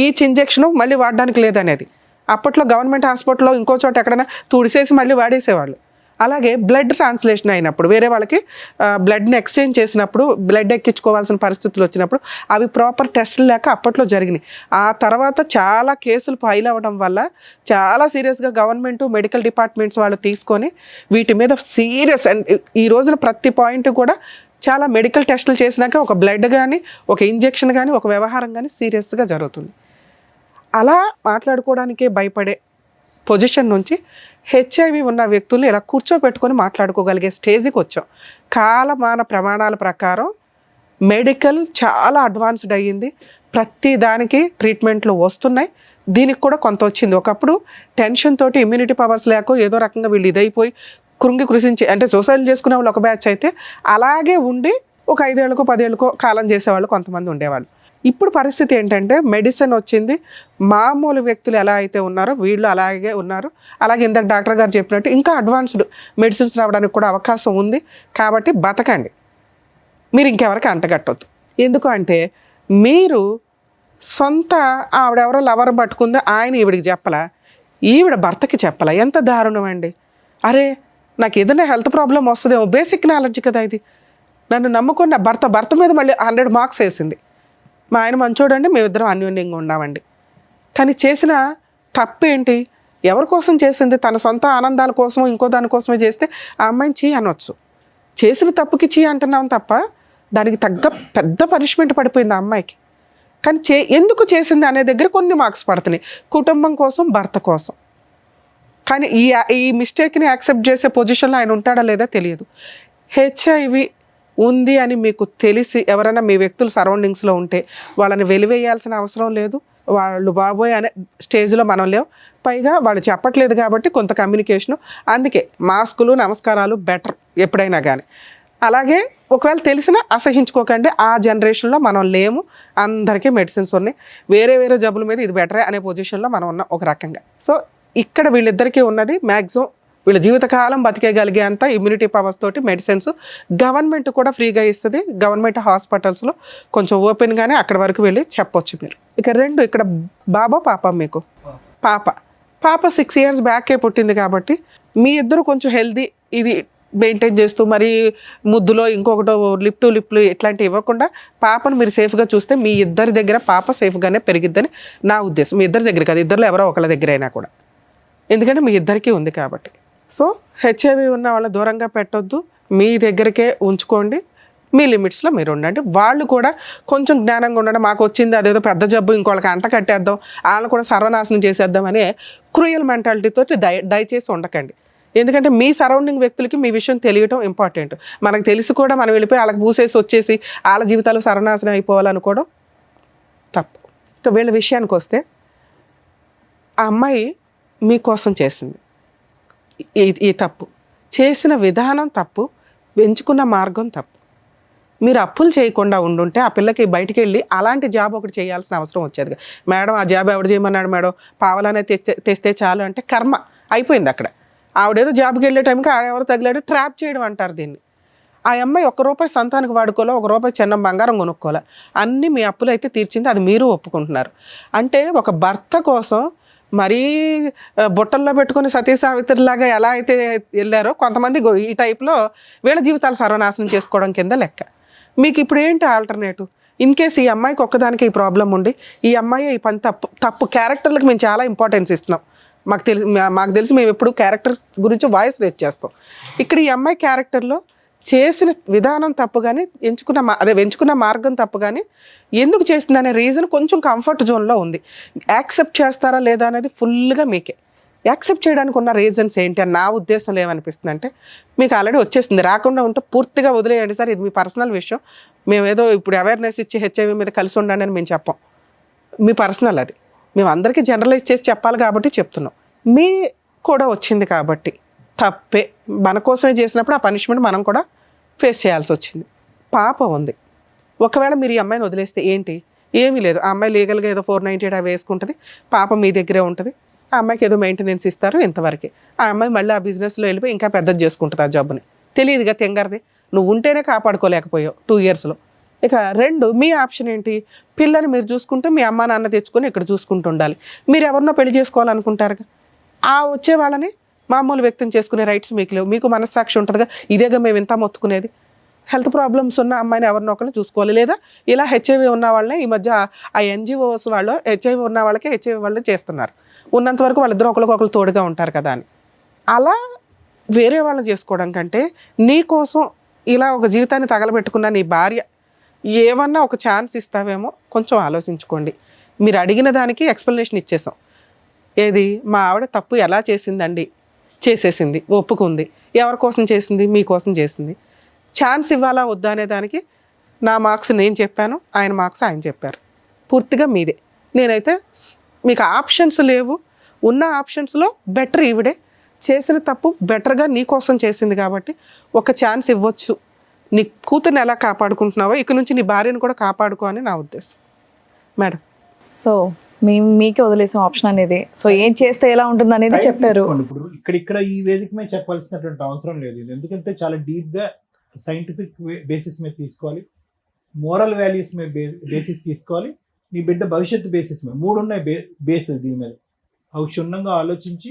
ఈచ్ ఇంజెక్షన్ మళ్ళీ వాడడానికి లేదనేది. అప్పట్లో గవర్నమెంట్ హాస్పిటల్లో ఇంకో చోట ఎక్కడైనా తుడిసేసి మళ్ళీ వాడేసేవాళ్ళు. అలాగే బ్లడ్ ట్రాన్స్లేషన్ అయినప్పుడు వేరే వాళ్ళకి బ్లడ్ని ఎక్స్చేంజ్ చేసినప్పుడు బ్లడ్ ఎక్కించుకోవాల్సిన పరిస్థితులు వచ్చినప్పుడు అవి ప్రాపర్ టెస్టులు లేక అప్పట్లో జరిగినాయి. ఆ తర్వాత చాలా కేసులు ఫైల్ అవ్వడం వల్ల చాలా సీరియస్గా గవర్నమెంట్ మెడికల్ డిపార్ట్మెంట్స్ వాళ్ళు తీసుకొని వీటి మీద సీరియస్ అండ్ ఈ రోజున ప్రతి పాయింట్ కూడా చాలా మెడికల్ టెస్టులు చేసినాక ఒక బ్లడ్ కానీ ఒక ఇంజెక్షన్ కానీ ఒక వ్యవహారం కానీ సీరియస్గా జరుగుతుంది. అలా మాట్లాడుకోవడానికే భయపడే పొజిషన్ నుంచి హెచ్ఐవి ఉన్న వ్యక్తుల్ని ఇలా కూర్చోపెట్టుకొని మాట్లాడుకోగలిగే స్టేజ్కి వచ్చాం. కాలమాన ప్రమాణాల ప్రకారం మెడికల్ చాలా అడ్వాన్స్డ్ అయ్యింది. ప్రతి దానికి ట్రీట్మెంట్లు వస్తున్నాయి. దీనికి కూడా కొంత వచ్చింది. ఒకప్పుడు టెన్షన్ తోటి ఇమ్యూనిటీ పవర్స్ లేక ఏదో రకంగా వీళ్ళు ఇదైపోయి కృషించి అంటే సూసైడ్ చేసుకునే వాళ్ళు ఒక బ్యాచ్ అయితే అలాగే ఉండి ఒక 5 ఏళ్ళకో 10 ఏళ్ళకో కాలం చేసేవాళ్ళు కొంతమంది ఉండేవాళ్ళు. ఇప్పుడు పరిస్థితి ఏంటంటే మెడిసిన్ వచ్చింది. మామూలు వ్యక్తులు ఎలా అయితే ఉన్నారో వీళ్ళు అలాగే ఉన్నారు. అలాగే ఇందాక డాక్టర్ గారు చెప్పినట్టు ఇంకా అడ్వాన్స్డ్ మెడిసిన్స్ రావడానికి కూడా అవకాశం ఉంది. కాబట్టి బతకండి, మీరు ఇంకెవరికి అంటగట్టొద్దు. ఎందుకు అంటే మీరు సొంత ఆవిడెవరో లవర్ పట్టుకుందో ఆయన ఈవిడికి చెప్పలా, ఈవిడ భర్తకి చెప్పలా. ఎంత దారుణం అండి. అరే నాకు ఏదైనా హెల్త్ ప్రాబ్లం వస్తుందేమో, బేసిక్ నాలెడ్జ్ కదా ఇది. నన్ను నమ్ముకున్న భర్త మీద మళ్ళీ 100 మార్క్స్ వేసింది. మా ఆయన మంచోడండి, మేమిద్దరం అన్యోన్యంగా ఉన్నామండి. కానీ చేసిన తప్పేంటి? ఎవరి కోసం చేసింది? తన సొంత ఆనందాల కోసం ఇంకో దానికోసమే చేస్తే ఆ అమ్మాయిని చీ అనొచ్చు. చేసిన తప్పుకి చీ అంటున్నాం తప్ప దానికి తగ్గ పెద్ద పనిష్మెంట్ పడిపోయింది ఆ అమ్మాయికి. కానీ ఎందుకు చేసింది అనే దగ్గర కొన్ని మార్క్స్ పడుతున్నాయి, కుటుంబం కోసం, భర్త కోసం. కానీ ఈ మిస్టేక్ని యాక్సెప్ట్ చేసే పొజిషన్లో ఆయన ఉంటాడా లేదా తెలియదు. హెచ్ఐవి ఉంది అని మీకు తెలిసి ఎవరైనా మీ వ్యక్తులు సరౌండింగ్స్లో ఉంటే వాళ్ళని వెలివేయాల్సిన అవసరం లేదు. వాళ్ళు బాబోయ్ అనే స్టేజ్లో మనం లేవు. పైగా వాళ్ళు చెప్పట్లేదు కాబట్టి కొంత కమ్యూనికేషను. అందుకే మాస్కులు, నమస్కారాలు బెటర్ ఎప్పుడైనా కానీ. అలాగే ఒకవేళ తెలిసినా అసహించుకోకండి. ఆ జనరేషన్లో మనం లేము, అందరికీ మెడిసిన్స్ ఉన్నాయి. వేరే జబ్బుల మీద ఇది బెటరే అనే పొజిషన్లో మనం ఉన్నాం ఒక రకంగా. సో ఇక్కడ వీళ్ళిద్దరికీ ఉన్నది మ్యాక్సిమం వీళ్ళ జీవితకాలం బతికేయగలిగే అంత ఇమ్యూనిటీ పవర్స్ తోటి మెడిసిన్స్ గవర్నమెంట్ కూడా ఫ్రీగా ఇస్తుంది. గవర్నమెంట్ హాస్పిటల్స్లో కొంచెం ఓపెన్గానే అక్కడి వరకు వెళ్ళి చెప్పొచ్చు మీరు. ఇక 2 ఇక్కడ బాబా పాప, మీకు పాప 6 years బ్యాకే పుట్టింది కాబట్టి మీ ఇద్దరు కొంచెం హెల్దీ ఇది మెయింటైన్ చేస్తూ మరి ముద్దులో ఇంకొకటో లిప్లు ఇట్లాంటివి ఇవ్వకుండా పాపను మీరు సేఫ్గా చూస్తే మీ ఇద్దరి దగ్గర పాప సేఫ్గానే పెరిగిద్దని నా ఉద్దేశం. మీ ఇద్దరి దగ్గర కాదు, ఇద్దరిలో ఎవరో ఒకళ్ళ దగ్గర అయినా కూడా, ఎందుకంటే మీ ఇద్దరికీ ఉంది కాబట్టి. సో హెచ్ఐవి ఉన్న వాళ్ళ దూరంగా పెట్టొద్దు, మీ దగ్గరికే ఉంచుకోండి, మీ లిమిట్స్లో మీరు ఉండండి. వాళ్ళు కూడా కొంచెం జ్ఞానంగా ఉండండి. మాకు వచ్చింది అదేదో పెద్ద జబ్బు ఇంకోళ్ళకి అంట కట్టేద్దాం, వాళ్ళని కూడా సర్వనాశనం చేసేద్దాం అనే క్రూయల్ మెంటాలిటీతో దయచేసి ఉండకండి. ఎందుకంటే మీ సరౌండింగ్ వ్యక్తులకి మీ విషయం తెలియటం ఇంపార్టెంట్. మనకు తెలిసి కూడా మనం వెళ్ళిపోయి వాళ్ళకి పూసేసి వచ్చేసి వాళ్ళ జీవితాలు సర్వనాశనం అయిపోవాలనుకోవడం తప్పు. ఇక వీళ్ళ విషయానికి వస్తే ఆ అమ్మాయి మీకోసం చేసింది ఈ తప్పు, చేసిన విధానం తప్పు, ఎంచుకున్న మార్గం తప్పు. మీరు అప్పులు చేయకుండా ఉండుంటే ఆ పిల్లకి బయటికి వెళ్ళి అలాంటి జాబ్ ఒకటి చేయాల్సిన అవసరం వచ్చేది. మేడం ఆ జాబ్ ఎవడు చేయమన్నాడు మేడం, పావలానే తెస్తే చాలు అంటే కర్మ అయిపోయింది అక్కడ. ఆవిడేదో జాబ్కి వెళ్ళే టైంకి ఆడెవరు తగిలాడు, ట్రాప్ చేయడం అంటారు దీన్ని. ఆ అమ్మాయి ₹1 సంతానికి వాడుకోలే, ₹1 చిన్న బంగారం కొనుక్కోలే, అన్నీ మీ అప్పులు అయితే తీర్చింది, అది మీరు ఒప్పుకుంటున్నారు. అంటే ఒక భర్త కోసం మరీ బుట్టల్లో పెట్టుకుని సతీ సావిత్రిలాగా ఎలా అయితే వెళ్ళారో కొంతమంది ఈ టైప్లో వీళ్ళ జీవితాలు సర్వనాశనం చేసుకోవడం కింద లెక్క. మీకు ఇప్పుడు ఏంటి ఆల్టర్నేటివ్? ఇన్ కేస్ ఈ అమ్మాయికి ఒక్కదానికి ఈ ప్రాబ్లం ఉండి ఈ అమ్మాయి ఈ పని తప్పు క్యారెక్టర్లకు మేము చాలా ఇంపార్టెన్స్ ఇస్తున్నాం. మాకు తెలిసి మేము ఎప్పుడు క్యారెక్టర్ గురించి వాయిస్ రేజ్ చేస్తాం. ఇక్కడ ఈ అమ్మాయి క్యారెక్టర్లో చేసిన విధానం తప్పు కానీ ఎంచుకున్న మార్గం తప్పు కానీ ఎందుకు చేసింది అనే రీజన్ కొంచెం కంఫర్ట్ జోన్లో ఉంది. యాక్సెప్ట్ చేస్తారా లేదా అనేది ఫుల్గా మీకే. యాక్సెప్ట్ చేయడానికి ఉన్న రీజన్స్ ఏంటి అని నా ఉద్దేశంలో ఏమనిపిస్తుంది అంటే, మీకు ఆల్రెడీ వచ్చేసింది, రాకుండా ఉంటే పూర్తిగా వదిలేయండి సార్, ఇది మీ పర్సనల్ విషయం, మేము ఏదో ఇప్పుడు అవేర్నెస్ ఇచ్చి హెచ్ఐవి మీద కలిసి ఉండండి అని మేము చెప్పాం. మీ పర్సనల్ అది, మేము అందరికీ జనరలైజ్ చేసి చెప్పాలి కాబట్టి చెప్తున్నాం. మీ కూడా వచ్చింది కాబట్టి తప్పే, మన కోసమే చేసినప్పుడు ఆ పనిష్మెంట్ మనం కూడా ఫేస్ చేయాల్సి వచ్చింది. పాప ఉంది, ఒకవేళ మీరు ఈ అమ్మాయిని వదిలేస్తే ఏంటి? ఏమీ లేదు, ఆ అమ్మాయి లీగల్గా ఏదో 498 అవి వేసుకుంటుంది, పాప మీ దగ్గరే ఉంటుంది, ఆ అమ్మాయికి ఏదో మెయింటెనెన్స్ ఇస్తారు ఇంతవరకే. ఆ అమ్మాయి మళ్ళీ ఆ బిజినెస్లో వెళ్ళిపోయి ఇంకా పెద్దది చేసుకుంటుంది ఆ జబ్బుని. తెలియదుగా తెంగరది, నువ్వు ఉంటేనే కాపాడుకోలేకపోయావు 2 yearsలో. ఇక 2, మీ ఆప్షన్ ఏంటి? పిల్లని మీరు చూసుకుంటే మీ అమ్మ నాన్న తెచ్చుకొని ఇక్కడ చూసుకుంటూ ఉండాలి. మీరు ఎవరినో పెళ్లి చేసుకోవాలనుకుంటారుగా, ఆ వచ్చే వాళ్ళని మామూలు వ్యక్తం చేసుకునే రైట్స్ మీకు లేవు. మీకు మనస్సాక్షి ఉంటుందిగా, ఇదేగా మేము ఇంత మొత్తుకునేది. హెల్త్ ప్రాబ్లమ్స్ ఉన్న అమ్మాయిని ఎవరినో ఒకరిని చూసుకోవాలి. లేదా ఇలా హెచ్ఐవి ఉన్న వాళ్ళని ఈ మధ్య ఆ NGOs వాళ్ళు హెచ్ఐవి ఉన్న వాళ్ళకి హెచ్ఐవి వాళ్ళని చేస్తున్నారు. ఉన్నంత వరకు వాళ్ళిద్దరూ ఒకరికొకరు తోడుగా ఉంటారు కదా అని. అలా వేరే వాళ్ళని చేసుకోవడం కంటే నీ కోసం ఇలా ఒక జీవితాన్ని తగలబెట్టుకున్న నీ భార్య ఏమన్నా ఒక ఛాన్స్ ఇస్తావేమో కొంచెం ఆలోచించుకోండి. మీరు అడిగిన దానికి ఎక్స్ప్లెనేషన్ ఇచ్చేసాం. ఏది, మా ఆవిడ తప్పు ఎలా చేసిందండి, చేసేసింది, ఒప్పుకుంది. ఎవరి కోసం చేసింది? మీకోసం చేసింది. ఛాన్స్ ఇవ్వాలా వద్దా అనే దానికి నా మార్క్స్ నేను చెప్పాను, ఆయన మార్క్స్ ఆయన చెప్పారు. పూర్తిగా మీదే. నేనైతే మీకు ఆప్షన్స్ లేవు, ఉన్న ఆప్షన్స్లో బెటర్ ఈవిడే. చేసిన తప్పు బెటర్గా నీ కోసం చేసింది కాబట్టి ఒక ఛాన్స్ ఇవ్వచ్చు. నీ కూతుర్ని ఎలా కాపాడుకుంటున్నావో ఇక నుంచి నీ భార్యను కూడా కాపాడుకో అని నా ఉద్దేశం మేడం. సో మీకే వదిలేసాం ఆప్షన్ అనేది. సో ఏం చేస్తే ఎలా ఉంటుంది అనేది చెప్పారు. ఇప్పుడు ఇక్కడ ఈ వేదిక మీద చెప్పాల్సినటువంటి అవసరం లేదు ఇది. ఎందుకంటే చాలా డీప్ గా సైంటిఫిక్ బేసిస్ మీద తీసుకోవాలి, మోరల్ వాల్యూస్ మీద బేసిస్ తీసుకోవాలి, నీ బిడ్డ భవిష్యత్తు బేసిస్ మీద. 3 ఉన్నాయి బేసిస్ దీని మీద. అవి క్షుణ్ణంగా ఆలోచించి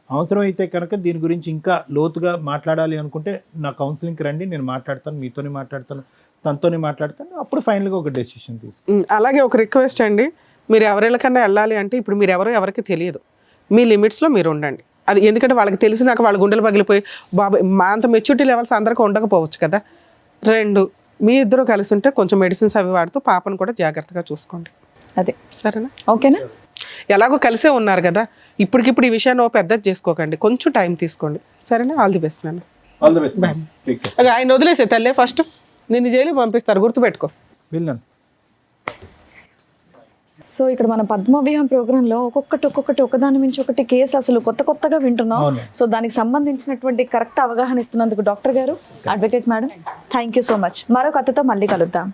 అవసరం అయితే కనుక దీని గురించి ఇంకా లోతుగా మాట్లాడాలి అనుకుంటే నా కౌన్సిలింగ్కి రండి, నేను మాట్లాడతాను, మీతోనే మాట్లాడతాను, తనతోనే మాట్లాడతాను. అప్పుడు ఫైనల్గా ఒక డెసిషన్ తీసుకుంటాను. అలాగే ఒక రిక్వెస్ట్ అండి, మీరు ఎవరికన్నా వెళ్ళాలి అంటే ఇప్పుడు మీరు ఎవరికి తెలియదు, మీ లిమిట్స్లో మీరు ఉండండి. అది ఎందుకంటే వాళ్ళకి తెలిసినాక వాళ్ళ గుండెలు పగిలిపోయి బాబాయ్ మా అంత మెచ్యూరిటీ లెవెల్స్ అందరికీ ఉండకపోవచ్చు కదా. 2, మీ ఇద్దరు కలిసి ఉంటే కొంచెం మెడిసిన్స్ అవి వాడుతూ పాపను కూడా జాగ్రత్తగా చూసుకోండి. అదే సరేనా? ఓకేనా? ఎలాగో కలిసే ఉన్నారు కదా, ఇప్పటికిప్పుడు ఈ విషయాన్ని పెద్దది చేసుకోకండి, కొంచెం టైం తీసుకోండి. సరేనా? ఆల్ ది బెస్ట్ నాన్న. All the best. ఆయన వదిలేసే తల్లే, ఫస్ట్ నిన్ను జైలు పంపిస్తారు, గుర్తుపెట్టుకో. వెళ్ళాను. సో ఇక్కడ మన పద్మవ్యూహం ప్రోగ్రాంలో ఒక్కొక్కటి ఒకదాని మించి ఒకటి కేసు అసలు కొత్తగా వింటున్నాం. సో దానికి సంబంధించినటువంటి కరెక్ట్ అవగాహన ఇస్తున్నందుకు డాక్టర్ గారు, advocate madam, thank you so much. మరో కథతో మళ్ళీ కలుద్దాం.